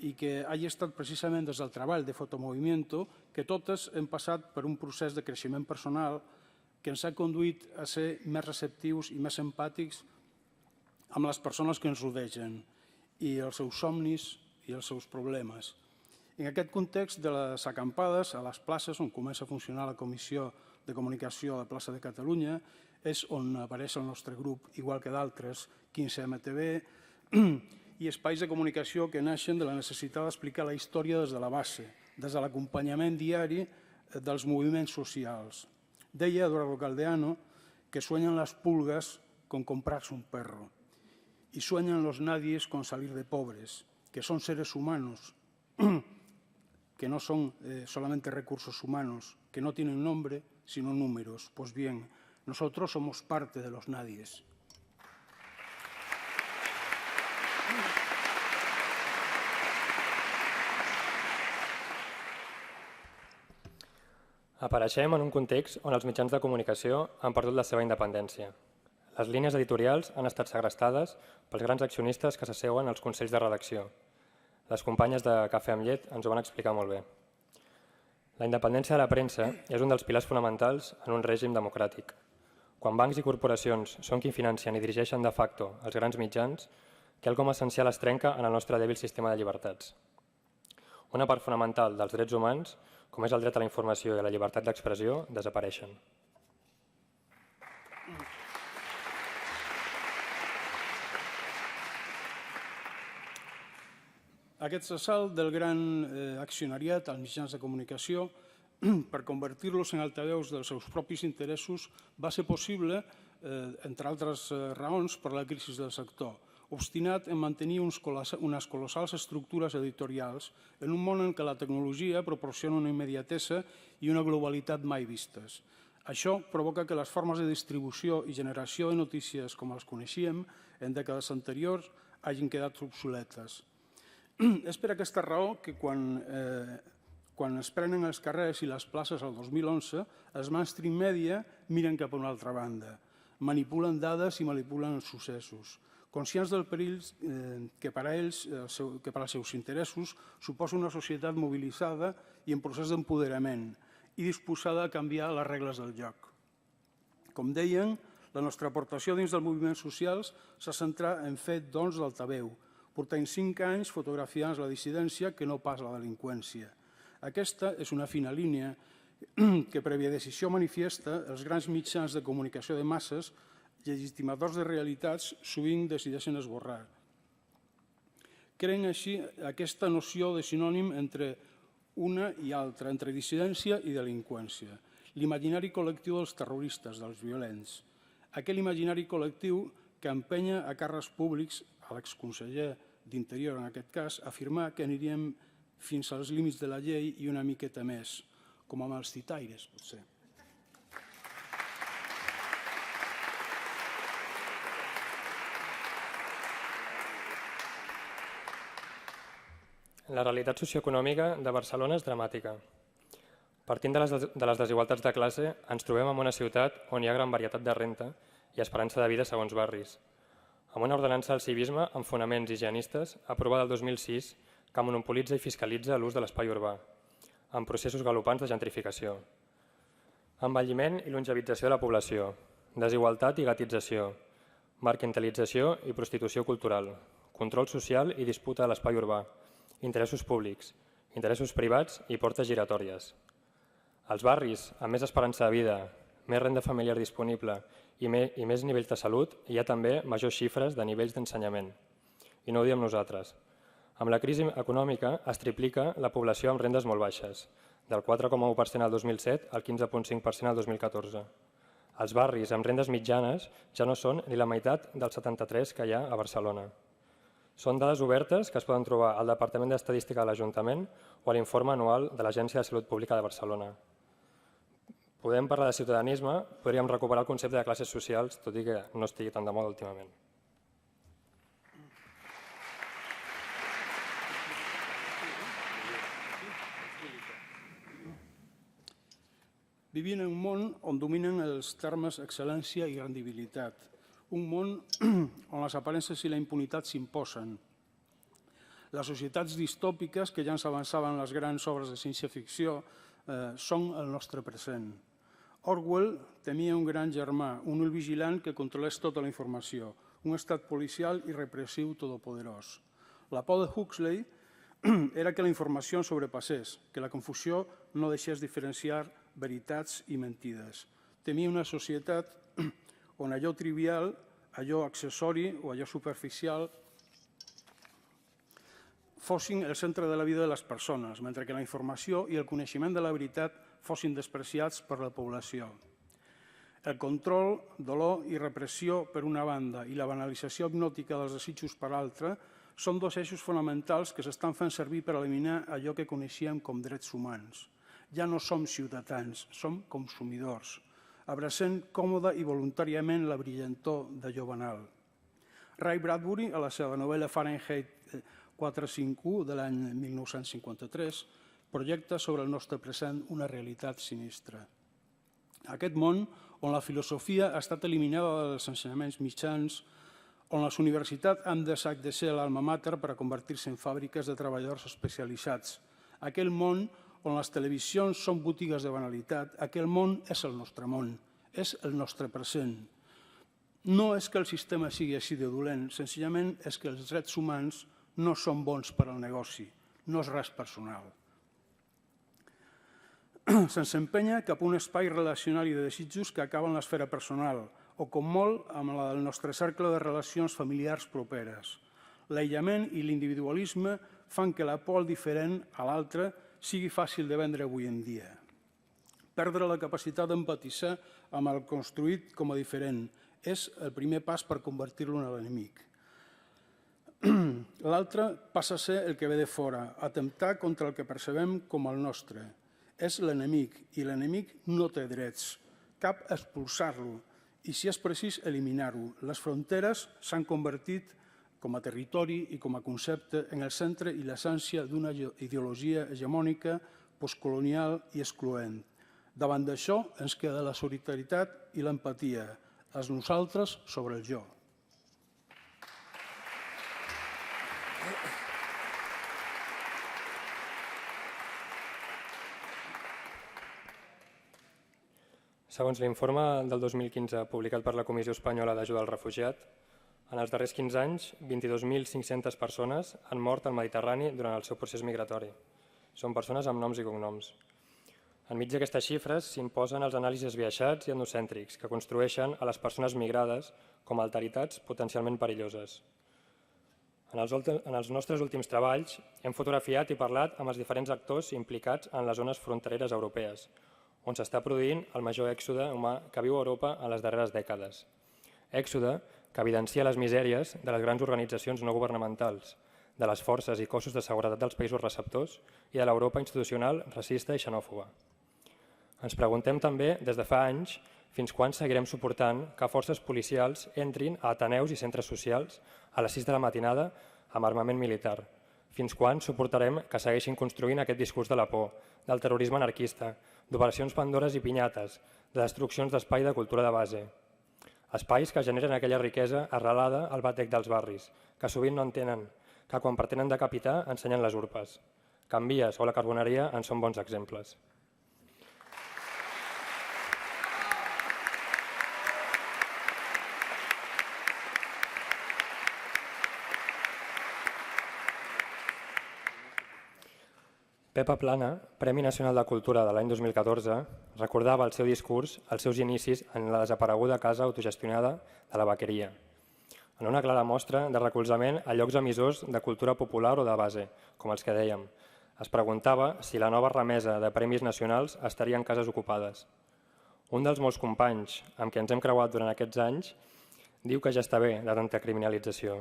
i que hagi estat precisament des del treball de Fotomovimiento que totes hem passat per un procés de creixement personal que ens ha conduït a ser més receptius i més empàtics amb les persones que ens rodegen i els seus somnis i els seus problemes. En aquest context de les acampades a les places on comença a funcionar la Comissió de Comunicació a la plaça de Catalunya és on apareix el nostre grup, igual que d'altres, 15MTV, i espais de comunicació que naixen de la necessitat d'explicar la història des de la base, des de l'acompanyament diari dels moviments socials. Deia Eduardo Caldeano que sueñan las pulgas con comprarse un perro y sueñan los nadies con salir de pobres, que son seres humanos, que no son solamente recursos humanos, que no tienen nombre sino números. Pues bien, nosotros somos parte de los nadies. Apareixem en un context on els mitjans de comunicació han perdut la seva independència. Les línies editorials han estat segrestades pels grans accionistes que s'asseuen als consells de redacció. Les companyes de Cafè amb llet ens ho van explicar molt bé. La independència de la premsa és un dels pilars fonamentals en un règim democràtic. Quan bancs i corporacions són qui financen i dirigeixen de facto els grans mitjans, quelcom essencial es trenca en el nostre dèbil sistema de llibertats. Una part fonamental dels drets humans com és el dret a la informació i a la llibertat d'expressió, desapareixen. Aquest assalt del gran accionariat als mitjans de comunicació per convertir-los en altaveus dels seus propis interessos va ser possible, entre altres raons, per la crisi del sector, obstinat en mantenir unes colossals estructures editorials en un món en què la tecnologia proporciona una immediatesa i una globalitat mai vistes. Això provoca que les formes de distribució i generació de notícies com les coneixíem en dècades anteriors hagin quedat obsoletes. És per aquesta raó que quan es prenen els carrers i les places el 2011, els mainstream media miren cap a una altra banda, manipulen dades i manipulen els successos, conscients del perill que per als seus interessos suposa una societat mobilitzada i en procés d'empoderament i disposada a canviar les regles del joc. Com deien, la nostra aportació dins dels moviments socials s'ha centrat en fer doncs d'altaveu, portant 5 anys fotografiant la dissidència que no pas la delinqüència. Aquesta és una fina línia que, prèvia decisió manifiesta, els grans mitjans de comunicació de masses, legitimadors de realitats, sovint decideixen esborrar. Creen així aquesta noció de sinònim entre una i altra, entre dissidència i delinqüència. L'imaginari col·lectiu dels terroristes, dels violents. Aquell imaginari col·lectiu que empenya a càrrecs públics, a l'exconseller d'Interior en aquest cas, a afirmar que aniríem fins als límits de la llei i una miqueta més, com amb els citaires, potser. La realitat socioeconòmica de Barcelona és dramàtica. Partint de les desigualtats de classe, ens trobem en una ciutat on hi ha gran varietat de renta i esperança de vida segons barris, amb una ordenança del civisme amb fonaments higienistes aprovada el 2006 que monopolitza i fiscalitza l'ús de l'espai urbà, amb processos galopants de gentrificació. Envelliment i longevització de la població, desigualtat i gatització, mercantilització i prostitució cultural, control social i disputa de l'espai urbà, interessos públics, interessos privats i portes giratòries. Els barris amb més esperança de vida, més renda familiar disponible i més nivells de salut, hi ha també majors xifres de nivells d'ensenyament. I no ho diem nosaltres. Amb la crisi econòmica es triplica la població amb rendes molt baixes, del 4,1% al 2007 al 15,5% al 2014. Els barris amb rendes mitjanes ja no són ni la meitat dels 73 que hi ha a Barcelona. Són dades obertes que es poden trobar al Departament d'Estadística de l'Ajuntament o a l'informe anual de l'Agència de Salut Pública de Barcelona. Podem parlar de ciutadanisme, podríem recuperar el concepte de classes socials, tot i que no estigui tan de moda últimament. Vivim en un món on dominen els termes excel·lència i rendibilitat, un món on les aparences i la impunitat s'imposen. Les societats distòpiques que ja ens avançaven les grans obres de ciència-ficció són el nostre present. Orwell temia un gran germà, un ull vigilant que controlés tota la informació, un estat policial i repressiu todopoderós. La por de Huxley era que la informació en sobrepassés, que la confusió no deixés diferenciar veritats i mentides. Temia una societat on allò trivial, allò accessori o allò superficial fossin el centre de la vida de les persones, mentre que la informació i el coneixement de la veritat fossin despreciats per la població. El control, dolor i repressió per una banda i la banalització hipnòtica dels desitjos per l'altra són dos eixos fonamentals que s'estan fent servir per eliminar allò que coneixíem com drets humans. Ja no som ciutadans, som consumidors, abracant còmoda i voluntàriament la brillantor d'allò banal. Ray Bradbury, a la seva novel·la Fahrenheit 451 de l'any 1953, projecta sobre el nostre present una realitat sinistra. Aquest món on la filosofia ha estat eliminada dels ensenyaments mitjans, on les universitats han deixat de ser l'alma mater per a convertir-se en fàbriques de treballadors especialitzats. Aquell món on les televisions són botigues de banalitat, aquell món és el nostre món, és el nostre present. No és que el sistema sigui així de dolent, senzillament és que els drets humans no són bons per al negoci, no és res personal. se'ns empenya cap a un espai relacional i de desitjos que acaba en l'esfera personal o, com molt, amb el nostre cercle de relacions familiars properes. L'aïllament i l'individualisme fan que la por al diferent, a l'altre, sigui fàcil de vendre avui en dia. Perdre la capacitat d'empatitzar amb el construït com a diferent és el primer pas per convertir-lo en l'enemic. L'altre passa a ser el que ve de fora, atemptar contra el que percebem com el nostre. És l'enemic i l'enemic no té drets. Cap expulsar-lo i, si és precís, eliminar-ho. Les fronteres s'han convertit com a territori i com a concepte en el centre i l'essència d'una ideologia hegemònica, postcolonial i excloent. Davant d'això ens queda la solidaritat i l'empatia, els nosaltres sobre el jo. Segons l'informe del 2015 publicat per la Comissió Espanyola d'Ajuda al Refugiat, en els darrers 15 anys, 22.500 persones han mort al Mediterrani durant el seu procés migratori. Són persones amb noms i cognoms. Enmig d'aquestes xifres s'imposen els anàlisis esbiaixats i etnocèntrics que construeixen a les persones migrades com a alteritats potencialment perilloses. En els nostres últims treballs hem fotografiat i parlat amb els diferents actors implicats en les zones frontereres europees, on s'està produint el major èxode humà que viu Europa en les darreres dècades. Èxode que evidencia les misèries de les grans organitzacions no governamentals, de les forces i cossos de seguretat dels països receptors i de l'Europa institucional racista i xenòfoba. Ens preguntem també, des de fa anys, fins quan seguirem suportant que forces policials entrin a ateneus i centres socials a les 6 de la matinada amb armament militar. Fins quan suportarem que segueixin construint aquest discurs de la por, del terrorisme anarquista, d'operacions Pandores i pinyates, de destruccions d'espai de cultura de base. Espais que generen aquella riquesa arrelada al batec dels barris, que sovint no entenen, que quan pretenen decapitar ensenyen les urpes. Can Vies o la Carboneria en són bons exemples. Pepa Plana, Premi Nacional de Cultura de l'any 2014, recordava el seu discurs els seus inicis en la desapareguda casa autogestionada de la Vaqueria, en una clara mostra de recolzament a llocs emissors de cultura popular o de base, com els que dèiem. Es preguntava si la nova remesa de premis nacionals estaria en cases ocupades. Un dels molts companys amb qui ens hem creuat durant aquests anys diu que ja està bé de tanta criminalització.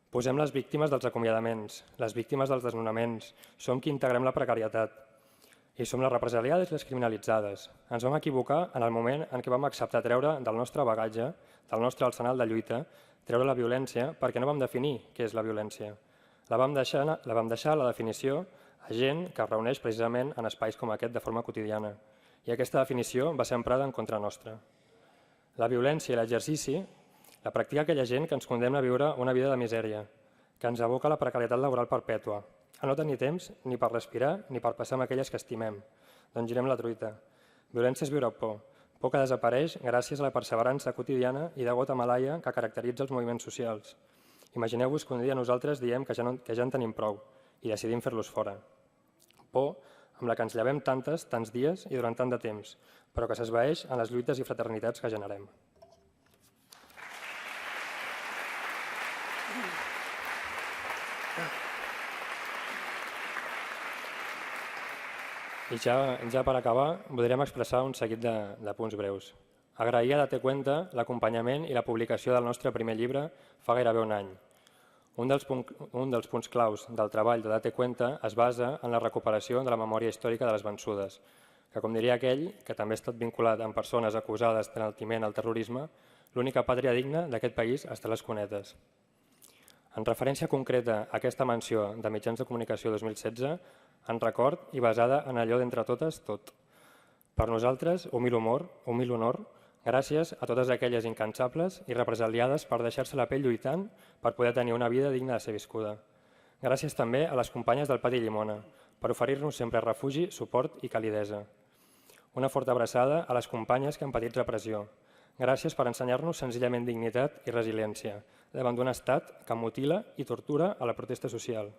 Posem les víctimes dels acomiadaments, les víctimes dels desnonaments, som qui integrem la precarietat. I som les represaliades i les criminalitzades. Ens vam equivocar en el moment en què vam acceptar treure del nostre bagatge, del nostre arsenal de lluita, treure la violència perquè no vam definir què és la violència. La vam deixar la definició a gent que es reuneix precisament en espais com aquest de forma quotidiana. I aquesta definició va ser emprada en contra nostra. La violència i l'exercici la practica aquella gent que ens condemna a viure una vida de misèria, que ens aboca a la precarietat laboral perpètua, a no tenir temps ni per respirar ni per passar amb aquelles que estimem. Doncs girem la truita. Violència és viure por que desapareix gràcies a la perseverança quotidiana i de gota malaia que caracteritza els moviments socials. Imagineu-vos que un dia nosaltres diem que ja en tenim prou i decidim fer-los fora. Por amb la que ens llevem tants dies i durant tant de temps, però que s'esvaeix en les lluites i fraternitats que generem. I ja per acabar, voldríem expressar un seguit de punts breus. Agrair a Date Cuenta l'acompanyament i la publicació del nostre primer llibre fa gairebé un any. Un dels punts claus del treball de Date Cuenta es basa en la recuperació de la memòria històrica de les vençudes, que, com diria aquell, que també ha estat vinculat amb persones acusades d'enaltiment al terrorisme, l'única pàtria digna d'aquest país està a les cunetes. En referència concreta a aquesta menció de Mitjans de Comunicació 2016, en record i basada en allò d'entre totes tot. Per nosaltres, humil honor, gràcies a totes aquelles incansables i represaliades per deixar-se la pell lluitant per poder tenir una vida digna de ser viscuda. Gràcies també a les companyes del Pati Llimona per oferir-nos sempre refugi, suport i calidesa. Una forta abraçada a les companyes que han patit repressió. Gràcies per ensenyar-nos senzillament dignitat i resiliència davant d'un estat que mutila i tortura a la protesta social.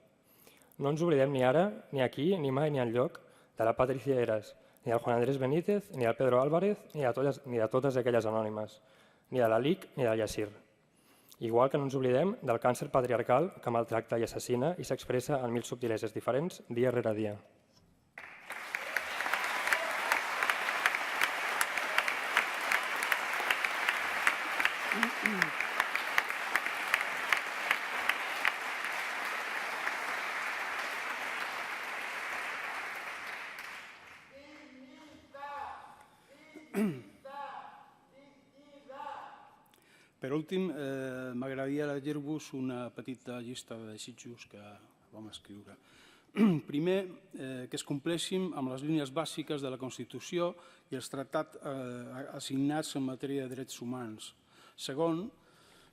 No ens oblidem ni ara, ni aquí, ni mai, ni enlloc de la Patricia Heras, ni al Juan Andrés Benítez, ni al Pedro Álvarez, ni a totes aquelles anònimes, ni a la LIC ni a la Yacir. Igual que no ens oblidem del càncer patriarcal que maltracta i assassina i s'expressa en mil subtileses diferents dia rere dia. Per últim, m'agradaria llegir-vos una petita llista de desitjos que vam escriure. Primer, que es compleixin amb les línies bàsiques de la Constitució i els tractats assignats en matèria de drets humans. Segon,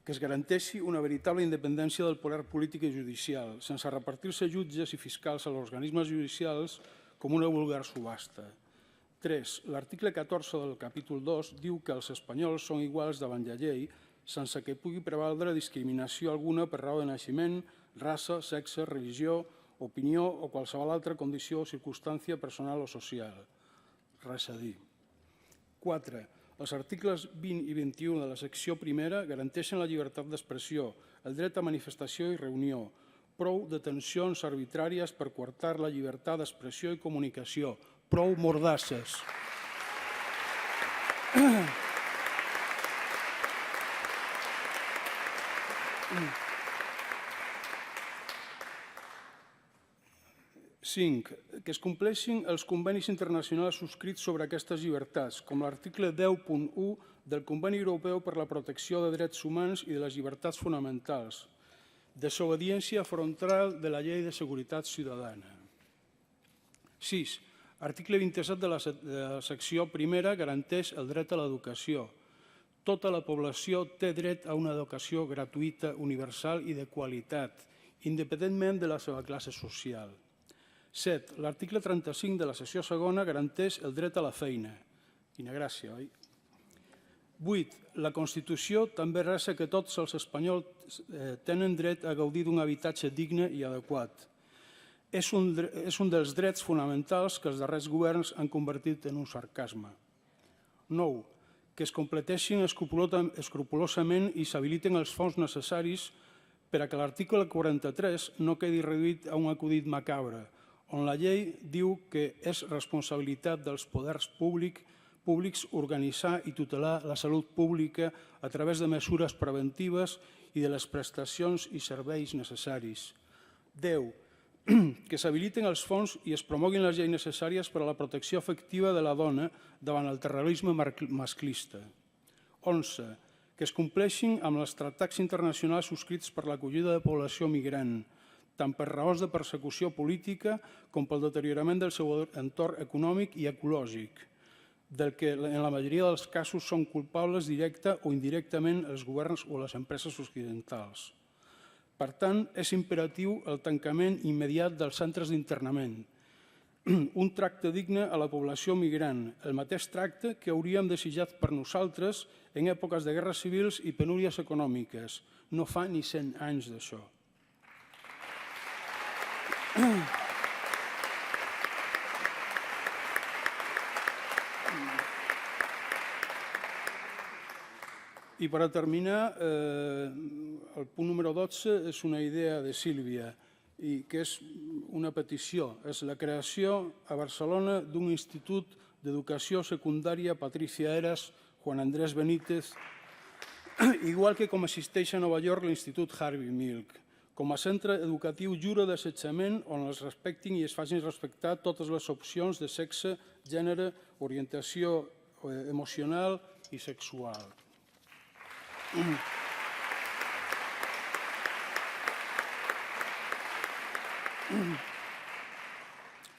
que es garanteixi una veritable independència del poder polític i judicial, sense repartir-se jutges i fiscals a els organismes judicials com una vulgar subhasta. 3. L'article 14 del capítol 2 diu que els espanyols són iguals davant la llei sense que pugui prevaldre discriminació alguna per raó de naixement, raça, sexe, religió, opinió o qualsevol altra condició o circumstància personal o social. Res a dir. 4. Els articles 20 i 21 de la secció primera garanteixen la llibertat d'expressió, el dret a manifestació i reunió, prou detencions arbitràries per coartar la llibertat d'expressió i comunicació, prou mordasses. Cinc, que es compleixin els convenis internacionals subscrits sobre aquestes llibertats, com l'article 10.1 del Conveni Europeu per la Protecció de Drets Humans i de les Llibertats Fonamentals, desobediència frontal de la Llei de Seguretat Ciutadana. 6. Article 27 de la secció primera garanteix el dret a l'educació. Tota la població té dret a una educació gratuïta, universal i de qualitat, independentment de la seva classe social. 7. L'article 35 de la secció segona garanteix el dret a la feina. Quina gràcia, oi? 8. La Constitució també resa que tots els espanyols tenen dret a gaudir d'un habitatge digne i adequat. És un dels drets fonamentals que els darrers governs han convertit en un sarcasme. 9. Que es completeixin escrupolosament i s'habiliten els fons necessaris per a que l'article 43 no quedi reduït a un acudit macabre, on la llei diu que és responsabilitat dels poders públics organitzar i tutelar la salut pública a través de mesures preventives i de les prestacions i serveis necessaris. 10. Que s'habiliten els fons i es promoguin les lleis necessàries per a la protecció efectiva de la dona davant el terrorisme masclista. 11. Que es compleixin amb els tractats internacionals subscrits per l'acollida de població migrant, tant per raons de persecució política com pel deteriorament del seu entorn econòmic i ecològic, del que en la majoria dels casos són culpables directa o indirectament els governs o les empreses occidentals. Per tant, és imperatiu el tancament immediat dels centres d'internament, un tracte digne a la població migrant, el mateix tracte que hauríem desitjat per nosaltres en èpoques de guerres civils i penúries econòmiques. No fa ni 100 anys d'això. I per a terminar, el punt número 12 és una idea de Sílvia, i que és una petició. És la creació a Barcelona d'un Institut d'Educació Secundària Patricia Heras, Juan Andrés Benítez, igual que com existeix a Nova York l'Institut Harvey Milk, com a centre educatiu lliure d'assetjament on es respectin i es facin respectar totes les opcions de sexe, gènere, orientació emocional i sexual.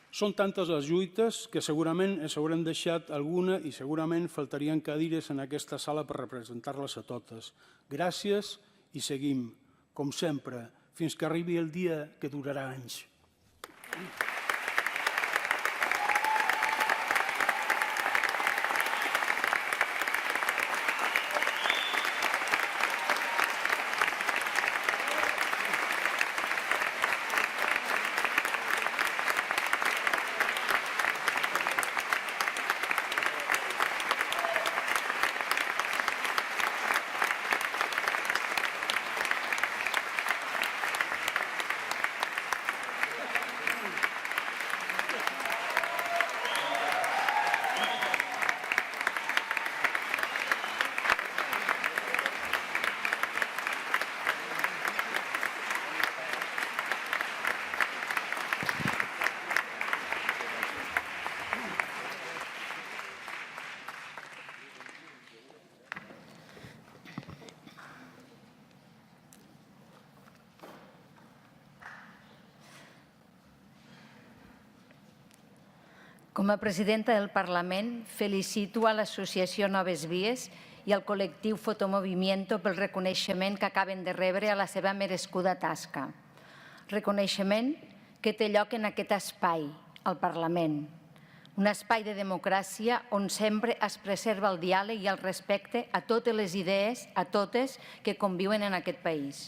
Són tantes les lluites que segurament ens haurem deixat alguna i segurament faltarien cadires en aquesta sala per representar-les a totes. Gràcies i seguim, com sempre, fins que arribi el dia que durarà anys. Com a presidenta del Parlament, felicito a l'Associació Noves Vies i al col·lectiu Fotomovimiento pel reconeixement que acaben de rebre a la seva merescuda tasca. Reconeixement que té lloc en aquest espai, el Parlament, un espai de democràcia on sempre es preserva el diàleg i el respecte a totes les idees, a totes, que conviuen en aquest país.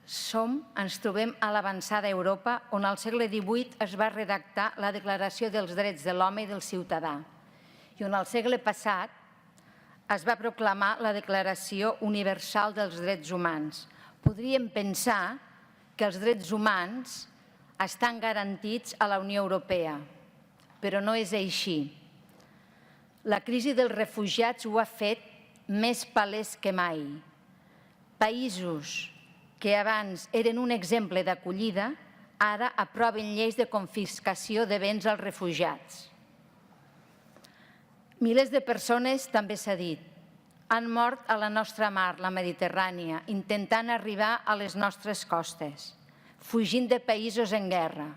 Ens trobem a l'avançada Europa, on al segle XVIII es va redactar la Declaració dels Drets de l'Home i del Ciutadà, i on al segle passat es va proclamar la Declaració Universal dels Drets Humans. Podríem pensar que els drets humans estan garantits a la Unió Europea, però no és així. La crisi dels refugiats ho ha fet més palès que mai. Països que abans eren un exemple d'acollida, ara aproven lleis de confiscació de béns als refugiats. Milers de persones, també s'ha dit, han mort a la nostra mar, la Mediterrània, intentant arribar a les nostres costes, fugint de països en guerra.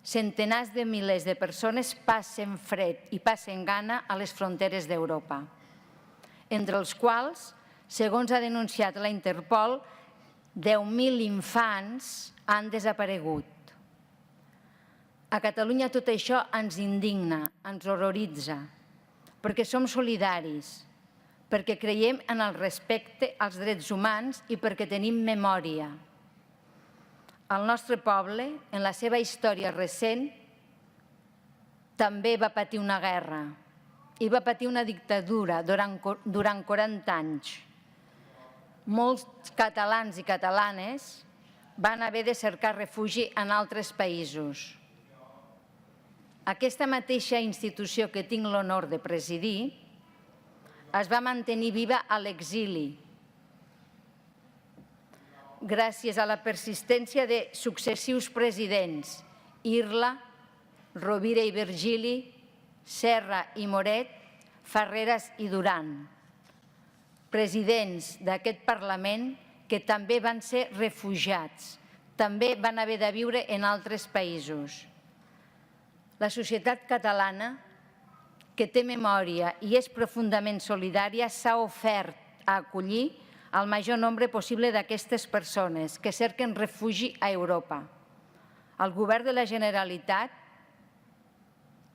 Centenars de milers de persones passen fred i passen gana a les fronteres d'Europa, entre els quals, segons ha denunciat la Interpol, 10.000 infants han desaparegut. A Catalunya tot això ens indigna, ens horroritza, perquè som solidaris, perquè creiem en el respecte als drets humans i perquè tenim memòria. El nostre poble, en la seva història recent, també va patir una guerra i va patir una dictadura durant 40 anys. Molts catalans i catalanes van haver de cercar refugi en altres països. Aquesta mateixa institució que tinc l'honor de presidir es va mantenir viva a l'exili, gràcies a la persistència de successius presidents, Irla, Rovira i Virgili, Serra i Moret, Farreras i Duran, presidents d'aquest Parlament que també van ser refugiats, també van haver de viure en altres països. La societat catalana, que té memòria i és profundament solidària, s'ha ofert a acollir el major nombre possible d'aquestes persones que cerquen refugi a Europa. El Govern de la Generalitat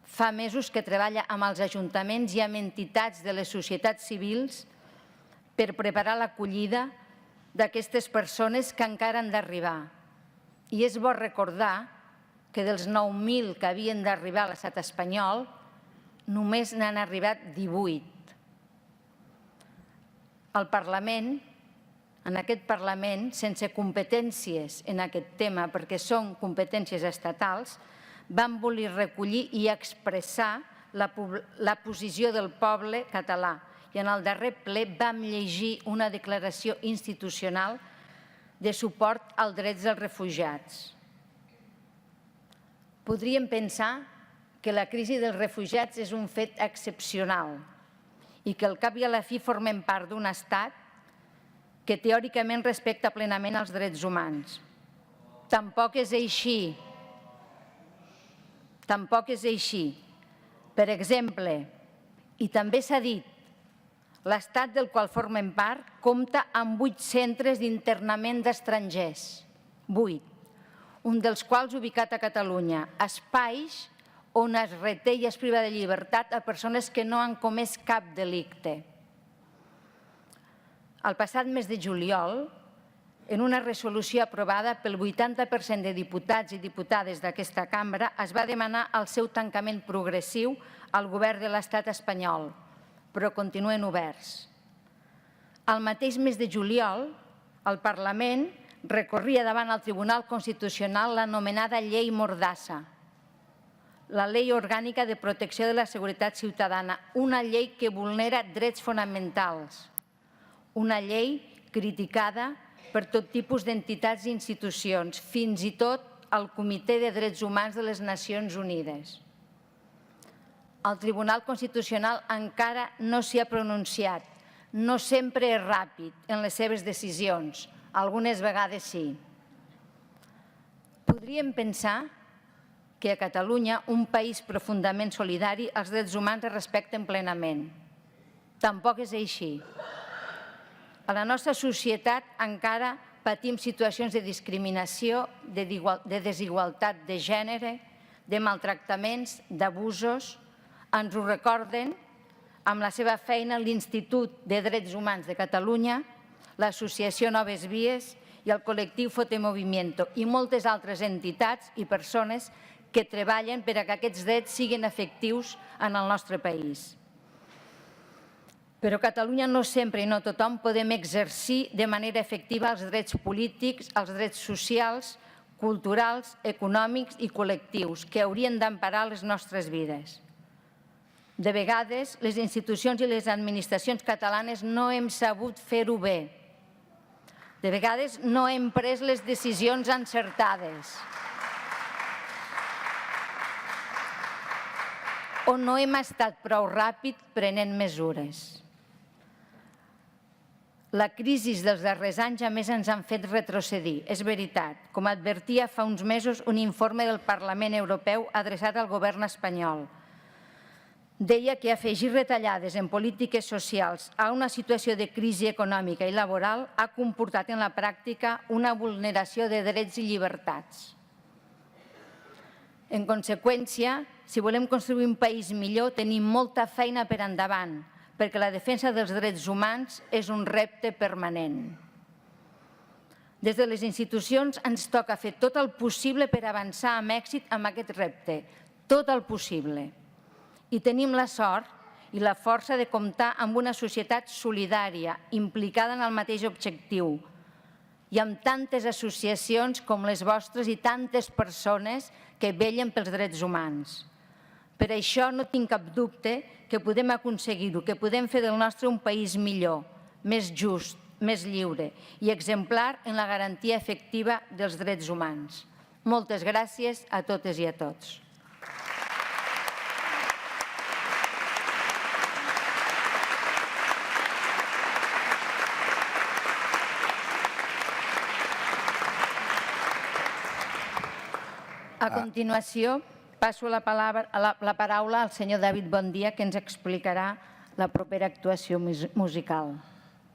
fa mesos que treballa amb els ajuntaments i amb entitats de les societats civils per preparar l'acollida d'aquestes persones que encara han d'arribar. I és bo recordar que dels 9.000 que havien d'arribar a l'estat espanyol, només n'han arribat 18. El Parlament, en aquest Parlament, sense competències en aquest tema, perquè són competències estatals, van voler recollir i expressar la posició del poble català. I en el darrer ple vam llegir una declaració institucional de suport als drets dels refugiats. Podríem pensar que la crisi dels refugiats és un fet excepcional i que al cap i a la fi formem part d'un estat que teòricament respecta plenament els drets humans. Tampoc és així. Tampoc és així. Per exemple, i també s'ha dit, l'estat del qual formem part compta amb 8 centres d'internament d'estrangers, 8, un dels quals ubicat a Catalunya, espais on es reté i es priva de llibertat a persones que no han comès cap delicte. El passat mes de juliol, en una resolució aprovada pel 80% de diputats i diputades d'aquesta cambra, es va demanar el seu tancament progressiu al govern de l'estat espanyol, però continuen oberts. El mateix mes de juliol, el Parlament recorria davant el Tribunal Constitucional l'anomenada Llei Mordassa, la Llei Orgànica de Protecció de la Seguretat Ciutadana, una llei que vulnera drets fonamentals, una llei criticada per tot tipus d'entitats i institucions, fins i tot el Comitè de Drets Humans de les Nacions Unides. El Tribunal Constitucional encara no s'hi ha pronunciat. No sempre és ràpid en les seves decisions, algunes vegades sí. Podríem pensar que a Catalunya, un país profundament solidari, els drets humans es respecten plenament. Tampoc és així. A la nostra societat encara patim situacions de discriminació, de desigualtat de gènere, de maltractaments, d'abusos. Ens ho recorden amb la seva feina l'Institut de Drets Humans de Catalunya, l'Associació Noves Vies i el col·lectiu Fotomovimiento i moltes altres entitats i persones que treballen per a que aquests drets siguin efectius en el nostre país. Però a Catalunya no sempre i no tothom podem exercir de manera efectiva els drets polítics, els drets socials, culturals, econòmics i col·lectius que haurien d'emparar les nostres vides. De vegades, les institucions i les administracions catalanes no hem sabut fer-ho bé. De vegades no hem pres les decisions encertades. O no hem estat prou ràpid prenent mesures. La crisi dels darrers anys, a més, ens han fet retrocedir. És veritat, com advertia fa uns mesos un informe del Parlament Europeu adreçat al govern espanyol. Deia que afegir retallades en polítiques socials a una situació de crisi econòmica i laboral ha comportat en la pràctica una vulneració de drets i llibertats. En conseqüència, si volem construir un país millor, tenim molta feina per endavant, perquè la defensa dels drets humans és un repte permanent. Des de les institucions ens toca fer tot el possible per avançar amb èxit amb aquest repte, tot el possible. I tenim la sort i la força de comptar amb una societat solidària, implicada en el mateix objectiu, i amb tantes associacions com les vostres i tantes persones que vetllen pels drets humans. Per això no tinc cap dubte que podem aconseguir-ho, que podem fer del nostre un país millor, més just, més lliure i exemplar en la garantia efectiva dels drets humans. Moltes gràcies a totes i a tots. A continuació, passo la paraula al senyor David Bondia, que ens explicarà la propera actuació musical.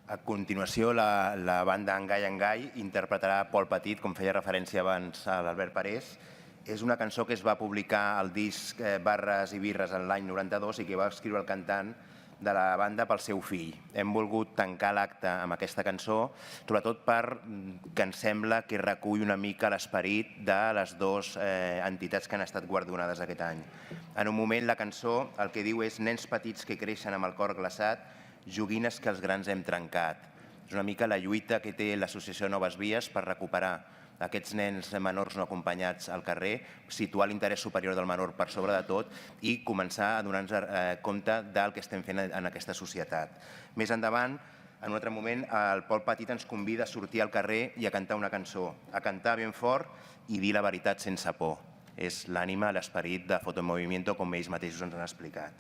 A continuació, la banda Engai Engai interpretarà Pol Petit, com feia referència abans a l'Albert Parés. És una cançó que es va publicar al disc Barres i Birres en l'any 92 i que va escriure el cantant de la banda pel seu fill. Hem volgut tancar l'acte amb aquesta cançó, sobretot perquè ens sembla que recull una mica l'esperit de les dues entitats que han estat guardonades aquest any. En un moment, la cançó el que diu és nens petits que creixen amb el cor glaçat, joguines que els grans hem trencat. És una mica la lluita que té l'associació Noves Vies per recuperar aquests nens menors no acompanyats al carrer, situar l'interès superior del menor per sobre de tot i començar a donar-nos compte del que estem fent en aquesta societat. Més endavant, en un altre moment, el Pol Petit ens convida a sortir al carrer i a cantar una cançó, a cantar ben fort i dir la veritat sense por. És l'ànima, l'esperit de Fotomovimiento, com ells mateixos ens han explicat.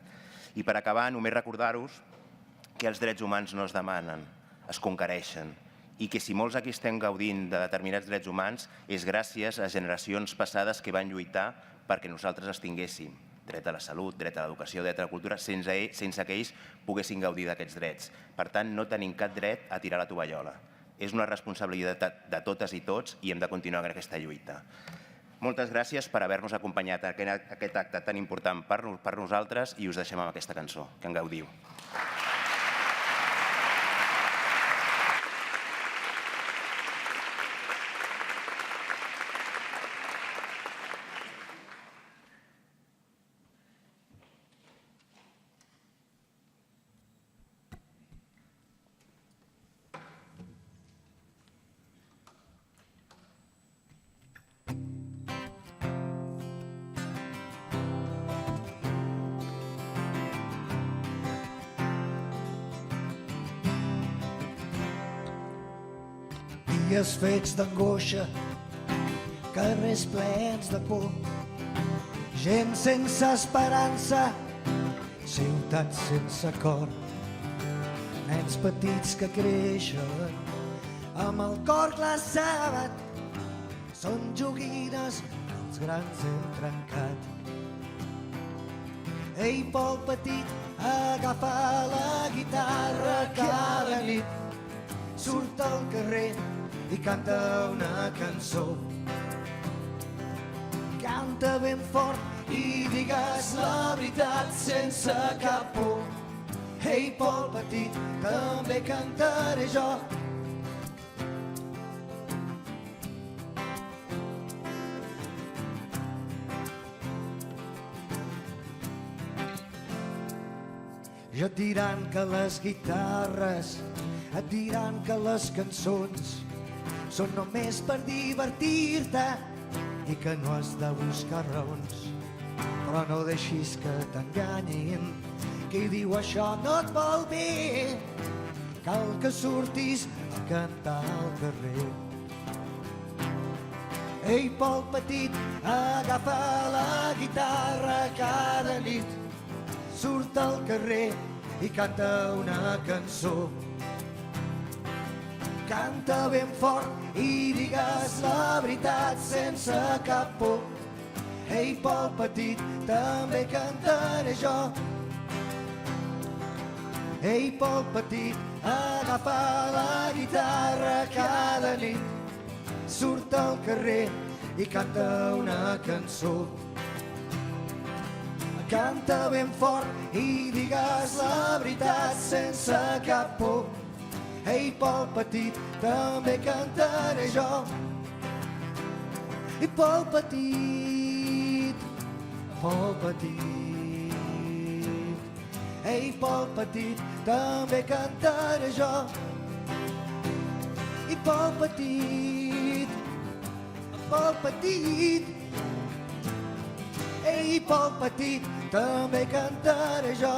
I per acabar, només recordar-vos que els drets humans no es demanen, es conquereixen, i que si molts aquí estem gaudint de determinats drets humans és gràcies a generacions passades que van lluitar perquè nosaltres els tinguéssim. Dret a la salut, dret a l'educació, dret a la cultura, sense que ells poguessin gaudir d'aquests drets. Per tant, no tenim cap dret a tirar la tovallola. És una responsabilitat de totes i tots i hem de continuar en aquesta lluita. Moltes gràcies per haver-nos acompanyat a aquest acte tan important per nosaltres i us deixem amb aquesta cançó. Que en gaudiu. Dies fets d'angoixa, carrers plens de por, gent sense esperança, ciutats sense cor, nens petits que creixen amb el cor glaçat, són joguines que els els grans hem trencat. Ei, Pol petit, agafa la guitarra cada nit, surt al carrer i canta una cançó. Canta ben fort i digues la veritat sense cap por. Ei, Pol petit, també cantaré jo. Ja et diran que les guitarres, et diran que les cançons són només per divertir-te i que no has de buscar raons. Però no deixis que t'enganyin, qui diu això no et vol bé. Cal que surtis a cantar al carrer. Ei, Pol petit, agafa la guitarra cada nit, surt al carrer i canta una cançó. Canta ben fort i digues la veritat sense cap por. Ei, Pol petit, també cantaré jo. Ei, Pol petit, agafa la guitarra cada nit, surt al carrer i canta una cançó. Canta ben fort i digues la veritat sense cap por. Ei, Pol petit, també cantaré jo. I Pol petit, Pol petit. Ei, Pol petit, també cantaré jo. I Pol petit, Pol petit. Ei, Pol petit, també cantaré jo.